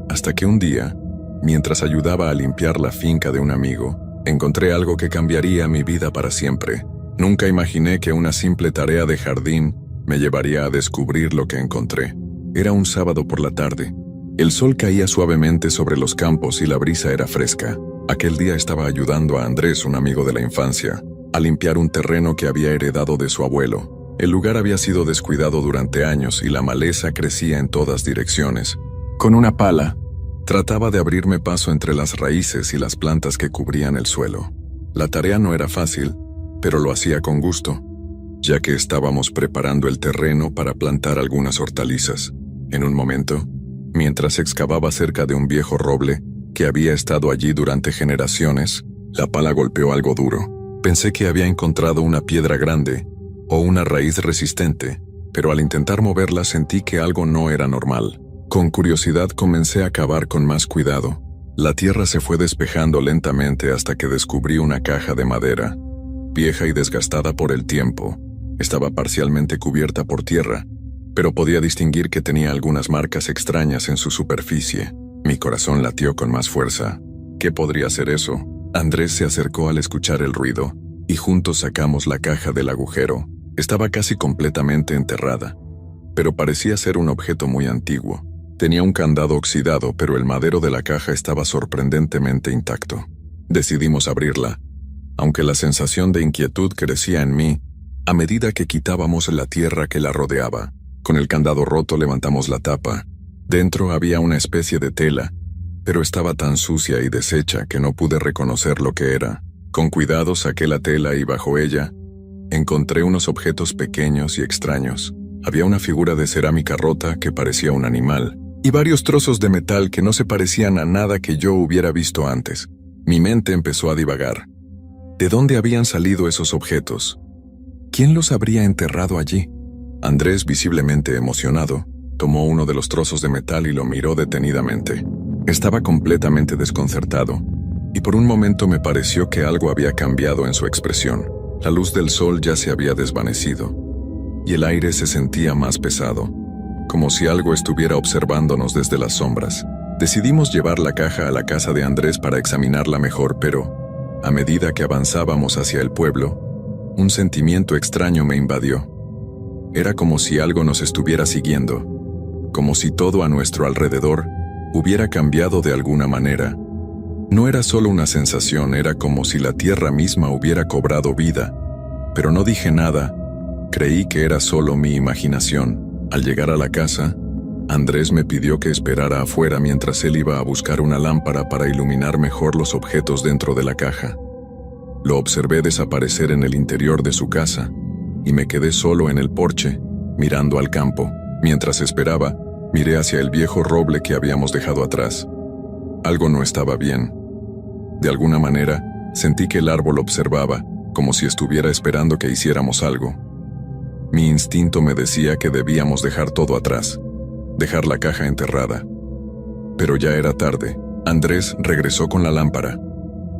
Hasta que un día, mientras ayudaba a limpiar la finca de un amigo, encontré algo que cambiaría mi vida para siempre. Nunca imaginé que una simple tarea de jardín me llevaría a descubrir lo que encontré. Era un sábado por la tarde. El sol caía suavemente sobre los campos y la brisa era fresca. Aquel día estaba ayudando a Andrés, un amigo de la infancia, a limpiar un terreno que había heredado de su abuelo. El lugar había sido descuidado durante años y la maleza crecía en todas direcciones. Con una pala, trataba de abrirme paso entre las raíces y las plantas que cubrían el suelo. La tarea no era fácil, pero lo hacía con gusto, ya que estábamos preparando el terreno para plantar algunas hortalizas. En un momento, mientras excavaba cerca de un viejo roble que había estado allí durante generaciones, la pala golpeó algo duro. Pensé que había encontrado una piedra grande o una raíz resistente, pero al intentar moverla sentí que algo no era normal. Con curiosidad comencé a cavar con más cuidado. La tierra se fue despejando lentamente hasta que descubrí una caja de madera, vieja y desgastada por el tiempo. Estaba parcialmente cubierta por tierra, pero podía distinguir que tenía algunas marcas extrañas en su superficie. Mi corazón latió con más fuerza. ¿Qué podría ser eso? Andrés se acercó al escuchar el ruido, y juntos sacamos la caja del agujero. Estaba casi completamente enterrada, pero parecía ser un objeto muy antiguo. Tenía un candado oxidado, pero el madero de la caja estaba sorprendentemente intacto. Decidimos abrirla, aunque la sensación de inquietud crecía en mí a medida que quitábamos la tierra que la rodeaba. Con el candado roto levantamos la tapa. Dentro había una especie de tela, pero estaba tan sucia y deshecha que no pude reconocer lo que era. Con cuidado saqué la tela y bajo ella encontré unos objetos pequeños y extraños. Había una figura de cerámica rota que parecía un animal, y varios trozos de metal que no se parecían a nada que yo hubiera visto antes. Mi mente empezó a divagar. ¿De dónde habían salido esos objetos? ¿Quién los habría enterrado allí? Andrés, visiblemente emocionado, tomó uno de los trozos de metal y lo miró detenidamente. Estaba completamente desconcertado, y por un momento me pareció que algo había cambiado en su expresión. La luz del sol ya se había desvanecido, y el aire se sentía más pesado, como si algo estuviera observándonos desde las sombras. Decidimos llevar la caja a la casa de Andrés para examinarla mejor, pero, a medida que avanzábamos hacia el pueblo, un sentimiento extraño me invadió. Era como si algo nos estuviera siguiendo, como si todo a nuestro alrededor hubiera cambiado de alguna manera. No era solo una sensación, era como si la tierra misma hubiera cobrado vida. Pero no dije nada, creí que era solo mi imaginación. Al llegar a la casa, Andrés me pidió que esperara afuera mientras él iba a buscar una lámpara para iluminar mejor los objetos dentro de la caja. Lo observé desaparecer en el interior de su casa, y me quedé solo en el porche, mirando al campo. Mientras esperaba, miré hacia el viejo roble que habíamos dejado atrás. Algo no estaba bien. De alguna manera, sentí que el árbol observaba, como si estuviera esperando que hiciéramos algo. Mi instinto me decía que debíamos dejar todo atrás, dejar la caja enterrada. Pero ya era tarde. Andrés regresó con la lámpara,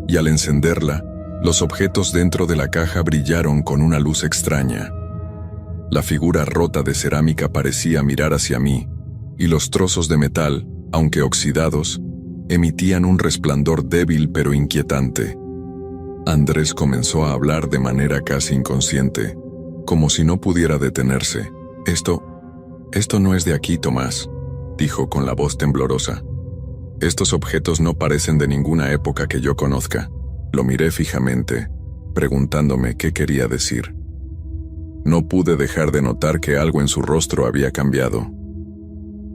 y al encenderla, los objetos dentro de la caja brillaron con una luz extraña. La figura rota de cerámica parecía mirar hacia mí, y los trozos de metal, aunque oxidados, emitían un resplandor débil pero inquietante. Andrés comenzó a hablar de manera casi inconsciente, como si no pudiera detenerse. Esto no es de aquí, Tomás, dijo con la voz temblorosa. Estos objetos no parecen de ninguna época que yo conozca. Lo miré fijamente, preguntándome qué quería decir. No pude dejar de notar que algo en su rostro había cambiado.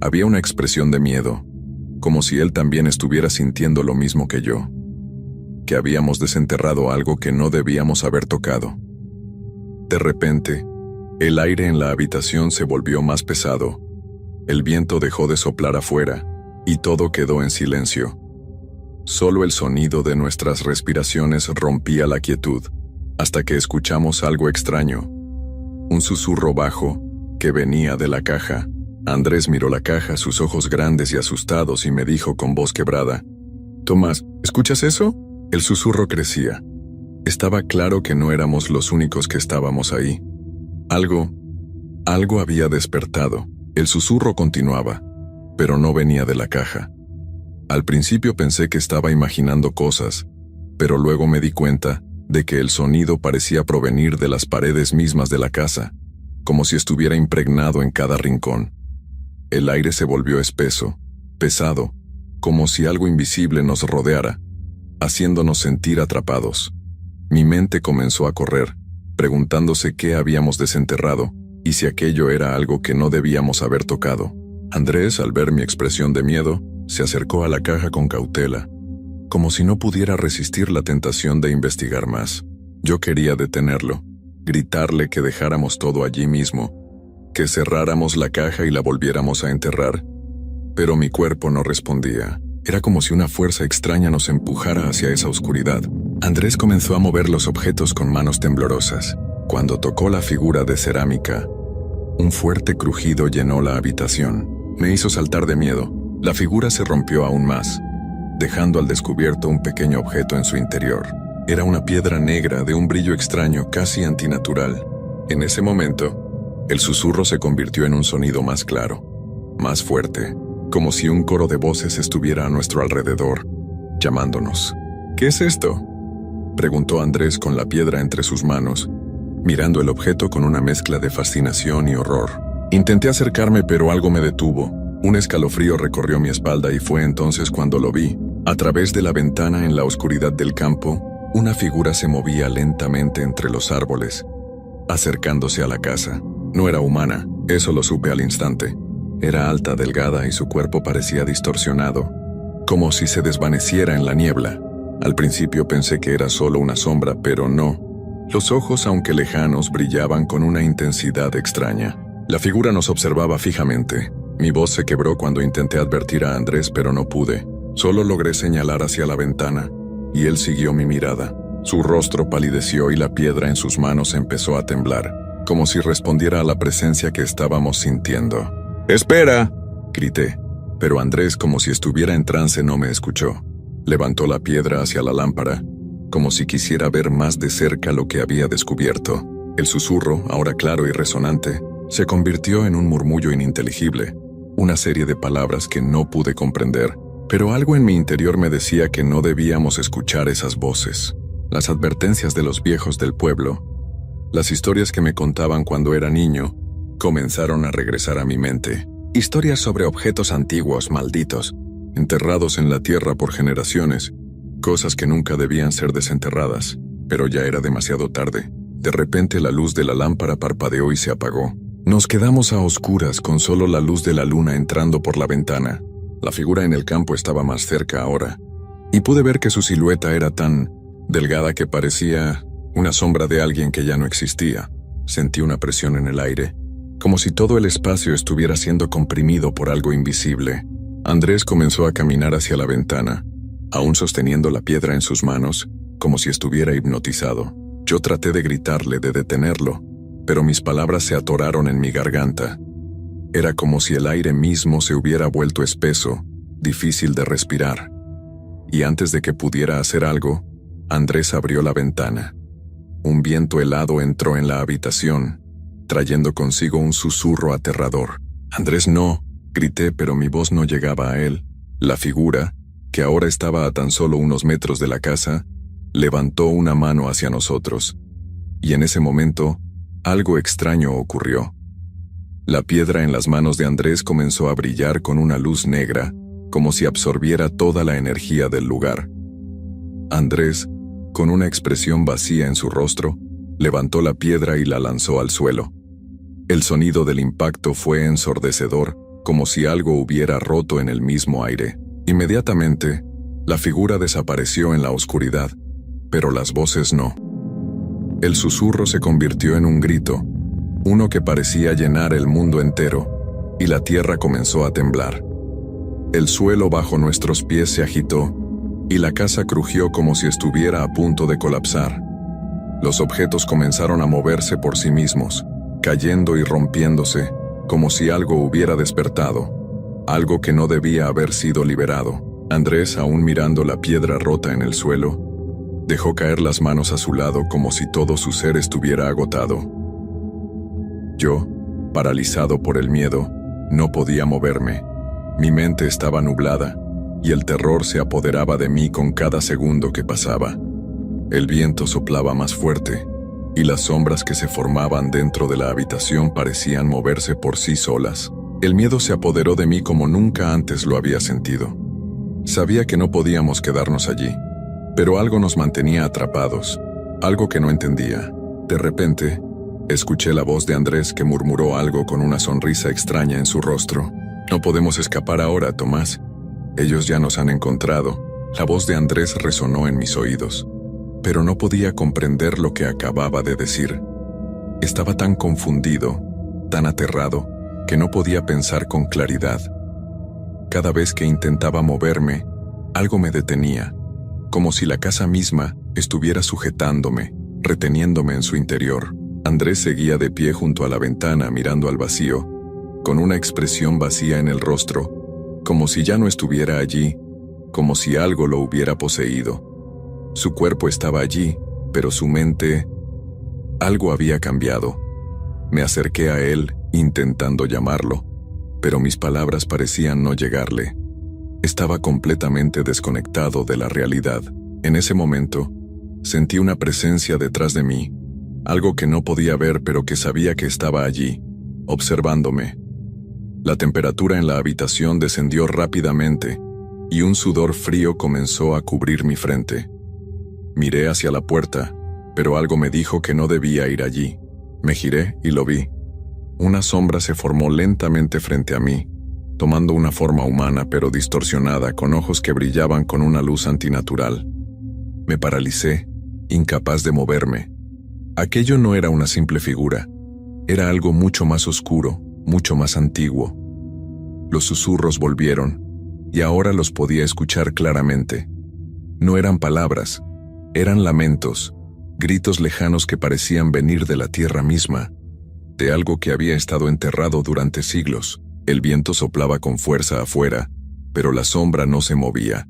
Había una expresión de miedo, como si él también estuviera sintiendo lo mismo que yo, que habíamos desenterrado algo que no debíamos haber tocado. De repente, el aire en la habitación se volvió más pesado, el viento dejó de soplar afuera, y todo quedó en silencio. Solo el sonido de nuestras respiraciones rompía la quietud, hasta que escuchamos algo extraño. Un susurro bajo, que venía de la caja. Andrés miró la caja, sus ojos grandes y asustados, y me dijo con voz quebrada: «Tomás, ¿escuchas eso?» El susurro crecía. Estaba claro que no éramos los únicos que estábamos ahí. Algo había despertado. El susurro continuaba, pero no venía de la caja. Al principio pensé que estaba imaginando cosas, pero luego me di cuenta de que el sonido parecía provenir de las paredes mismas de la casa, como si estuviera impregnado en cada rincón. El aire se volvió espeso, pesado, como si algo invisible nos rodeara, haciéndonos sentir atrapados. Mi mente comenzó a correr, preguntándose qué habíamos desenterrado y si aquello era algo que no debíamos haber tocado. Andrés, al ver mi expresión de miedo, se acercó a la caja con cautela, como si no pudiera resistir la tentación de investigar más. Yo quería detenerlo, gritarle que dejáramos todo allí mismo, que cerráramos la caja y la volviéramos a enterrar, pero mi cuerpo no respondía. Era como si una fuerza extraña nos empujara hacia esa oscuridad. Andrés comenzó a mover los objetos con manos temblorosas. Cuando tocó la figura de cerámica, un fuerte crujido llenó la habitación. Me hizo saltar de miedo. La figura se rompió aún más, dejando al descubierto un pequeño objeto en su interior. Era una piedra negra de un brillo extraño, casi antinatural. En ese momento, el susurro se convirtió en un sonido más claro, más fuerte, como si un coro de voces estuviera a nuestro alrededor, llamándonos. «¿Qué es esto?», preguntó Andrés con la piedra entre sus manos, mirando el objeto con una mezcla de fascinación y horror. Intenté acercarme, pero algo me detuvo. Un escalofrío recorrió mi espalda y fue entonces cuando lo vi. A través de la ventana en la oscuridad del campo, una figura se movía lentamente entre los árboles, acercándose a la casa. No era humana, eso lo supe al instante. Era alta, delgada y su cuerpo parecía distorsionado, como si se desvaneciera en la niebla. Al principio pensé que era solo una sombra, pero no. Los ojos, aunque lejanos, brillaban con una intensidad extraña. La figura nos observaba fijamente. Mi voz se quebró cuando intenté advertir a Andrés, pero no pude. Solo logré señalar hacia la ventana, y él siguió mi mirada. Su rostro palideció y la piedra en sus manos empezó a temblar, como si respondiera a la presencia que estábamos sintiendo. «¡Espera!», grité, pero Andrés, como si estuviera en trance, no me escuchó. Levantó la piedra hacia la lámpara, como si quisiera ver más de cerca lo que había descubierto. El susurro, ahora claro y resonante, se convirtió en un murmullo ininteligible, una serie de palabras que no pude comprender, pero algo en mi interior me decía que no debíamos escuchar esas voces. Las advertencias de los viejos del pueblo, las historias que me contaban cuando era niño, comenzaron a regresar a mi mente. Historias sobre objetos antiguos, malditos, enterrados en la tierra por generaciones, cosas que nunca debían ser desenterradas, pero ya era demasiado tarde. De repente la luz de la lámpara parpadeó y se apagó. Nos quedamos a oscuras con solo la luz de la luna entrando por la ventana. La figura en el campo estaba más cerca ahora, y pude ver que su silueta era tan delgada que parecía una sombra de alguien que ya no existía. Sentí una presión en el aire, como si todo el espacio estuviera siendo comprimido por algo invisible. Andrés comenzó a caminar hacia la ventana, aún sosteniendo la piedra en sus manos, como si estuviera hipnotizado. Yo traté de gritarle, de detenerlo, pero mis palabras se atoraron en mi garganta. Era como si el aire mismo se hubiera vuelto espeso, difícil de respirar. Y antes de que pudiera hacer algo, Andrés abrió la ventana. Un viento helado entró en la habitación, trayendo consigo un susurro aterrador. «Andrés, no», grité, pero mi voz no llegaba a él. La figura, que ahora estaba a tan solo unos metros de la casa, levantó una mano hacia nosotros. Y en ese momento, algo extraño ocurrió. La piedra en las manos de Andrés comenzó a brillar con una luz negra, como si absorbiera toda la energía del lugar. Andrés, con una expresión vacía en su rostro, levantó la piedra y la lanzó al suelo. El sonido del impacto fue ensordecedor, como si algo hubiera roto en el mismo aire. Inmediatamente, la figura desapareció en la oscuridad, pero las voces no. El susurro se convirtió en un grito, uno que parecía llenar el mundo entero, y la tierra comenzó a temblar. El suelo bajo nuestros pies se agitó, y la casa crujió como si estuviera a punto de colapsar. Los objetos comenzaron a moverse por sí mismos, cayendo y rompiéndose, como si algo hubiera despertado, algo que no debía haber sido liberado. Andrés, aún mirando la piedra rota en el suelo, dejó caer las manos a su lado como si todo su ser estuviera agotado. Yo, paralizado por el miedo, no podía moverme. Mi mente estaba nublada, y el terror se apoderaba de mí con cada segundo que pasaba. El viento soplaba más fuerte, y las sombras que se formaban dentro de la habitación parecían moverse por sí solas. El miedo se apoderó de mí como nunca antes lo había sentido. Sabía que no podíamos quedarnos allí, pero algo nos mantenía atrapados, algo que no entendía. De repente, escuché la voz de Andrés que murmuró algo con una sonrisa extraña en su rostro. «No podemos escapar ahora, Tomás. Ellos ya nos han encontrado». La voz de Andrés resonó en mis oídos, pero no podía comprender lo que acababa de decir. Estaba tan confundido, tan aterrado, que no podía pensar con claridad. Cada vez que intentaba moverme, algo me detenía, como si la casa misma estuviera sujetándome, reteniéndome en su interior. Andrés seguía de pie junto a la ventana mirando al vacío, con una expresión vacía en el rostro, como si ya no estuviera allí, como si algo lo hubiera poseído. Su cuerpo estaba allí, pero su mente... Algo había cambiado. Me acerqué a él, intentando llamarlo, pero mis palabras parecían no llegarle. Estaba completamente desconectado de la realidad. En ese momento, sentí una presencia detrás de mí, algo que no podía ver pero que sabía que estaba allí, observándome. La temperatura en la habitación descendió rápidamente, y un sudor frío comenzó a cubrir mi frente. Miré hacia la puerta, pero algo me dijo que no debía ir allí. Me giré y lo vi. Una sombra se formó lentamente frente a mí, tomando una forma humana pero distorsionada, con ojos que brillaban con una luz antinatural. Me paralicé, incapaz de moverme. Aquello no era una simple figura, era algo mucho más oscuro, mucho más antiguo. Los susurros volvieron, y ahora los podía escuchar claramente. No eran palabras, eran lamentos, gritos lejanos que parecían venir de la tierra misma, de algo que había estado enterrado durante siglos. El viento soplaba con fuerza afuera, pero la sombra no se movía.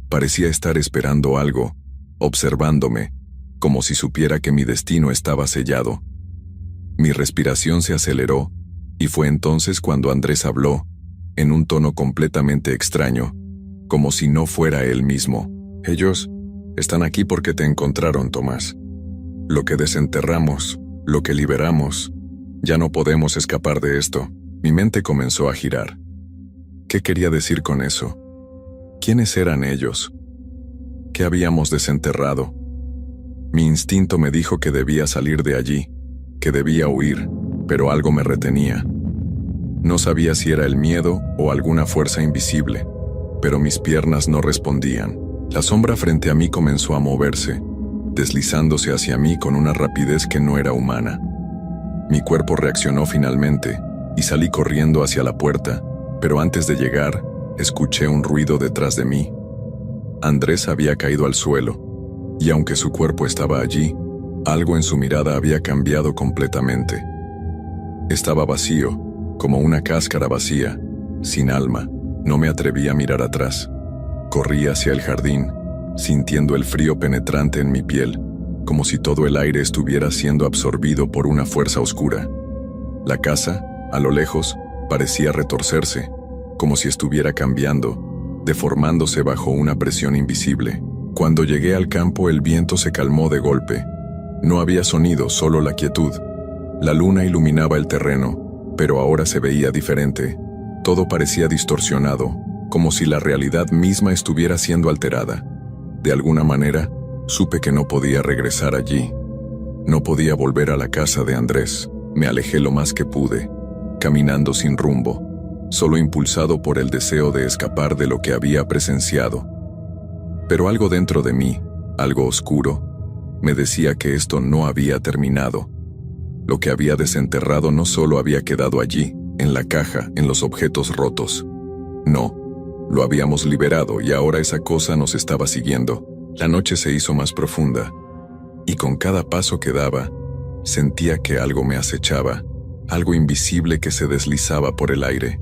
Parecía estar esperando algo, observándome, como si supiera que mi destino estaba sellado. Mi respiración se aceleró, y fue entonces cuando Andrés habló, en un tono completamente extraño, como si no fuera él mismo. «Ellos están aquí porque te encontraron, Tomás. Lo que desenterramos, lo que liberamos, ya no podemos escapar de esto». Mi mente comenzó a girar. ¿Qué quería decir con eso? ¿Quiénes eran ellos? ¿Qué habíamos desenterrado? Mi instinto me dijo que debía salir de allí, que debía huir, pero algo me retenía. No sabía si era el miedo o alguna fuerza invisible, pero mis piernas no respondían. La sombra frente a mí comenzó a moverse, deslizándose hacia mí con una rapidez que no era humana. Mi cuerpo reaccionó finalmente, y salí corriendo hacia la puerta, pero antes de llegar, escuché un ruido detrás de mí. Andrés había caído al suelo, y aunque su cuerpo estaba allí, algo en su mirada había cambiado completamente. Estaba vacío, como una cáscara vacía, sin alma. No me atreví a mirar atrás. Corrí hacia el jardín, sintiendo el frío penetrante en mi piel, como si todo el aire estuviera siendo absorbido por una fuerza oscura. La casa, a lo lejos, parecía retorcerse, como si estuviera cambiando, deformándose bajo una presión invisible. Cuando llegué al campo, el viento se calmó de golpe. No había sonido, solo la quietud. La luna iluminaba el terreno, pero ahora se veía diferente. Todo parecía distorsionado, como si la realidad misma estuviera siendo alterada. De alguna manera, supe que no podía regresar allí. No podía volver a la casa de Andrés. Me alejé lo más que pude, caminando sin rumbo, solo impulsado por el deseo de escapar de lo que había presenciado. Pero algo dentro de mí, algo oscuro, me decía que esto no había terminado. Lo que había desenterrado no solo había quedado allí, en la caja, en los objetos rotos. No, lo habíamos liberado y ahora esa cosa nos estaba siguiendo. La noche se hizo más profunda, y con cada paso que daba, sentía que algo me acechaba, algo invisible que se deslizaba por el aire.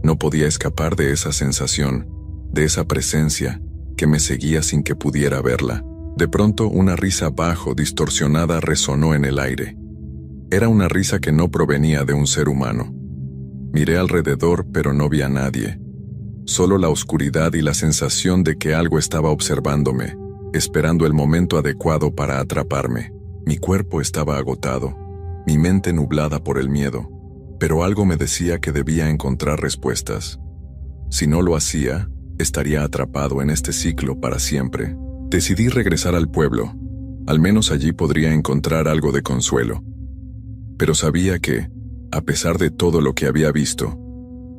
No podía escapar de esa sensación, de esa presencia, que me seguía sin que pudiera verla. De pronto, una risa bajo, distorsionada, resonó en el aire. Era una risa que no provenía de un ser humano. Miré alrededor, pero no vi a nadie. Solo la oscuridad y la sensación de que algo estaba observándome, esperando el momento adecuado para atraparme. Mi cuerpo estaba agotado, mi mente nublada por el miedo, pero algo me decía que debía encontrar respuestas. Si no lo hacía, estaría atrapado en este ciclo para siempre. Decidí regresar al pueblo. Al menos allí podría encontrar algo de consuelo. Pero sabía que, a pesar de todo lo que había visto,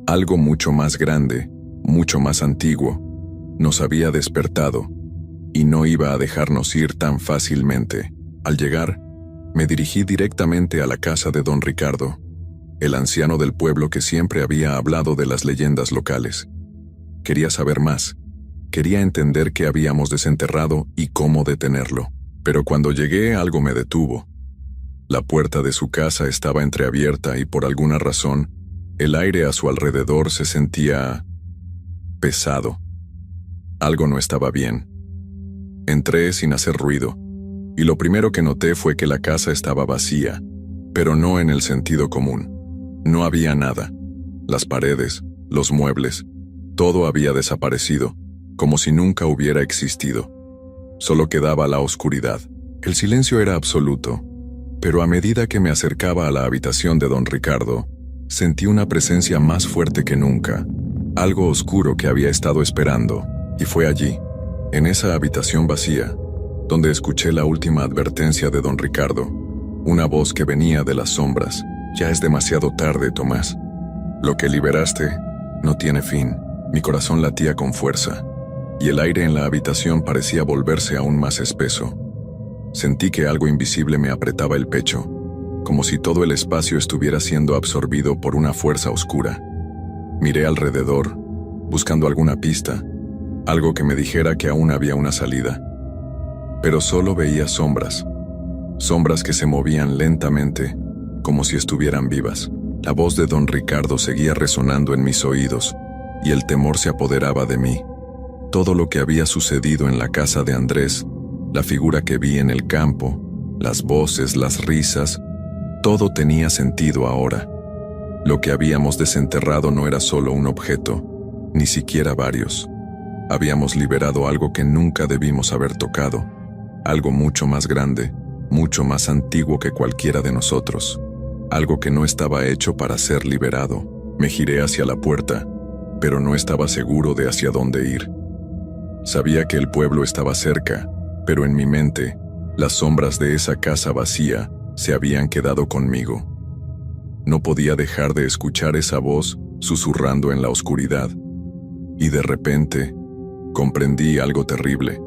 algo mucho más grande, mucho más antiguo, nos había despertado, y no iba a dejarnos ir tan fácilmente. Al llegar, me dirigí directamente a la casa de don Ricardo, el anciano del pueblo que siempre había hablado de las leyendas locales. Quería saber más, quería entender qué habíamos desenterrado y cómo detenerlo. Pero cuando llegué, algo me detuvo. La puerta de su casa estaba entreabierta y por alguna razón, el aire a su alrededor se sentía pesado. Algo no estaba bien. Entré sin hacer ruido, y lo primero que noté fue que la casa estaba vacía, pero no en el sentido común. No había nada. Las paredes, los muebles, todo había desaparecido, como si nunca hubiera existido. Solo quedaba la oscuridad. El silencio era absoluto, pero a medida que me acercaba a la habitación de don Ricardo, sentí una presencia más fuerte que nunca, algo oscuro que había estado esperando, y fue allí, en esa habitación vacía, donde escuché la última advertencia de don Ricardo, una voz que venía de las sombras. Ya es demasiado tarde, Tomás. Lo que liberaste no tiene fin. Mi corazón latía con fuerza, y el aire en la habitación parecía volverse aún más espeso. Sentí que algo invisible me apretaba el pecho, como si todo el espacio estuviera siendo absorbido por una fuerza oscura. Miré alrededor, buscando alguna pista, algo que me dijera que aún había una salida. Pero solo veía sombras, sombras que se movían lentamente, como si estuvieran vivas. La voz de don Ricardo seguía resonando en mis oídos, y el temor se apoderaba de mí. Todo lo que había sucedido en la casa de Andrés, la figura que vi en el campo, las voces, las risas, todo tenía sentido ahora. Lo que habíamos desenterrado no era solo un objeto, ni siquiera varios. Habíamos liberado algo que nunca debimos haber tocado, algo mucho más grande, mucho más antiguo que cualquiera de nosotros, algo que no estaba hecho para ser liberado. Me giré hacia la puerta, pero no estaba seguro de hacia dónde ir. Sabía que el pueblo estaba cerca, pero en mi mente, las sombras de esa casa vacía se habían quedado conmigo. No podía dejar de escuchar esa voz susurrando en la oscuridad. Y de repente, comprendí algo terrible.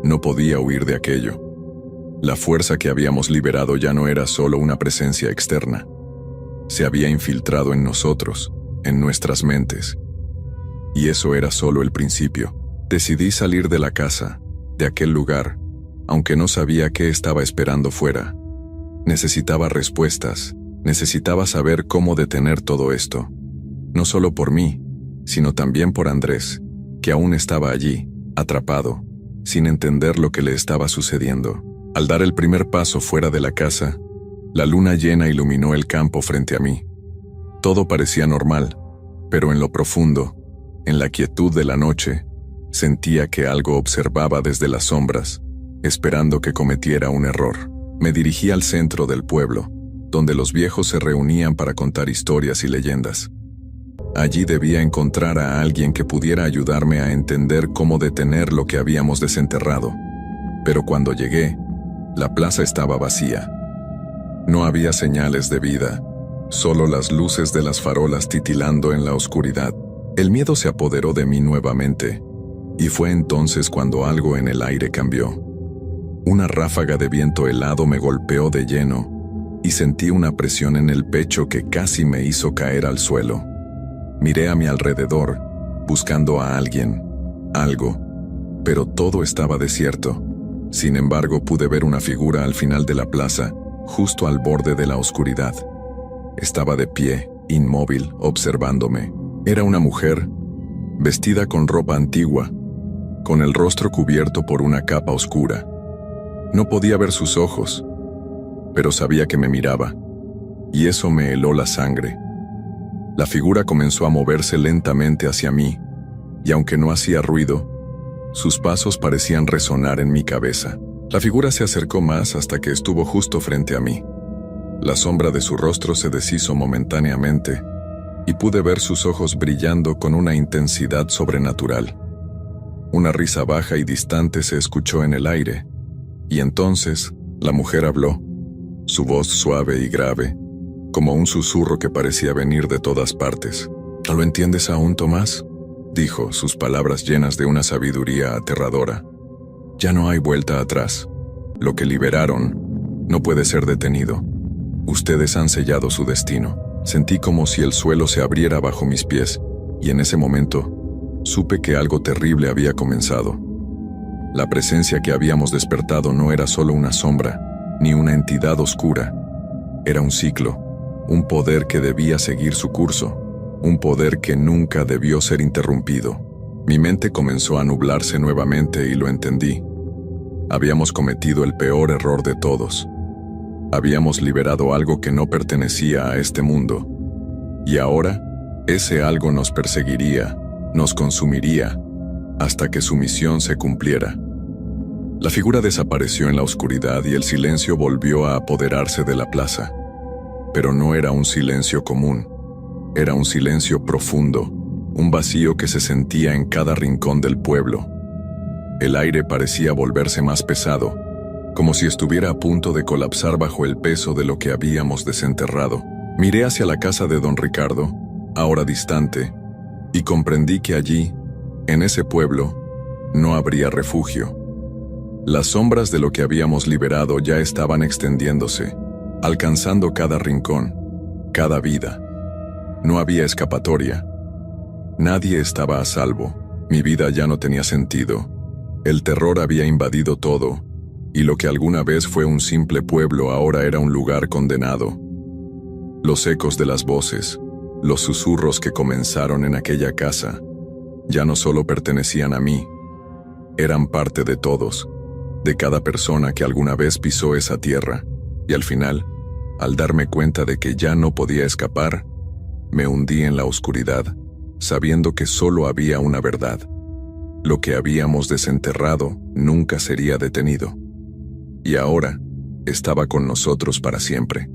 No podía huir de aquello. La fuerza que habíamos liberado ya no era solo una presencia externa. Se había infiltrado en nosotros, en nuestras mentes. Y eso era solo el principio. Decidí salir de la casa, de aquel lugar, aunque no sabía qué estaba esperando fuera. Necesitaba respuestas, necesitaba saber cómo detener todo esto. No solo por mí, sino también por Andrés, que aún estaba allí, atrapado, sin entender lo que le estaba sucediendo. Al dar el primer paso fuera de la casa, la luna llena iluminó el campo frente a mí. Todo parecía normal, pero en lo profundo, en la quietud de la noche, sentía que algo observaba desde las sombras, esperando que cometiera un error. Me dirigí al centro del pueblo, donde los viejos se reunían para contar historias y leyendas. Allí debía encontrar a alguien que pudiera ayudarme a entender cómo detener lo que habíamos desenterrado. Pero cuando llegué, la plaza estaba vacía. No había señales de vida, solo las luces de las farolas titilando en la oscuridad. El miedo se apoderó de mí nuevamente, y fue entonces cuando algo en el aire cambió. Una ráfaga de viento helado me golpeó de lleno, y sentí una presión en el pecho que casi me hizo caer al suelo. Miré a mi alrededor, buscando a alguien, algo, pero todo estaba desierto. Sin embargo, pude ver una figura al final de la plaza, justo al borde de la oscuridad. Estaba de pie, inmóvil, observándome. Era una mujer, vestida con ropa antigua, con el rostro cubierto por una capa oscura. No podía ver sus ojos, pero sabía que me miraba, y eso me heló la sangre. La figura comenzó a moverse lentamente hacia mí, y aunque no hacía ruido, sus pasos parecían resonar en mi cabeza. La figura se acercó más hasta que estuvo justo frente a mí. La sombra de su rostro se deshizo momentáneamente, y pude ver sus ojos brillando con una intensidad sobrenatural. Una risa baja y distante se escuchó en el aire, y entonces la mujer habló, su voz suave y grave, como un susurro que parecía venir de todas partes. ¿No lo entiendes aún, Tomás?, dijo, sus palabras llenas de una sabiduría aterradora. Ya no hay vuelta atrás. Lo que liberaron no puede ser detenido. Ustedes han sellado su destino. Sentí como si el suelo se abriera bajo mis pies, y en ese momento supe que algo terrible había comenzado. La presencia que habíamos despertado no era solo una sombra, ni una entidad oscura. Era un ciclo, un poder que debía seguir su curso, un poder que nunca debió ser interrumpido. Mi mente comenzó a nublarse nuevamente y lo entendí. Habíamos cometido el peor error de todos. Habíamos liberado algo que no pertenecía a este mundo. Y ahora, ese algo nos perseguiría, nos consumiría, hasta que su misión se cumpliera. La figura desapareció en la oscuridad y el silencio volvió a apoderarse de la plaza. Pero no era un silencio común. Era un silencio profundo, un vacío que se sentía en cada rincón del pueblo. El aire parecía volverse más pesado, como si estuviera a punto de colapsar bajo el peso de lo que habíamos desenterrado. Miré hacia la casa de don Ricardo, ahora distante, y comprendí que allí, en ese pueblo, no habría refugio. Las sombras de lo que habíamos liberado ya estaban extendiéndose, alcanzando cada rincón, cada vida. No había escapatoria. Nadie estaba a salvo. Mi vida ya no tenía sentido. El terror había invadido todo, y lo que alguna vez fue un simple pueblo ahora era un lugar condenado. Los ecos de las voces, los susurros que comenzaron en aquella casa, ya no solo pertenecían a mí, eran parte de todos, de cada persona que alguna vez pisó esa tierra, y al final, al darme cuenta de que ya no podía escapar, me hundí en la oscuridad, sabiendo que solo había una verdad. Lo que habíamos desenterrado nunca sería detenido. Y ahora, estaba con nosotros para siempre.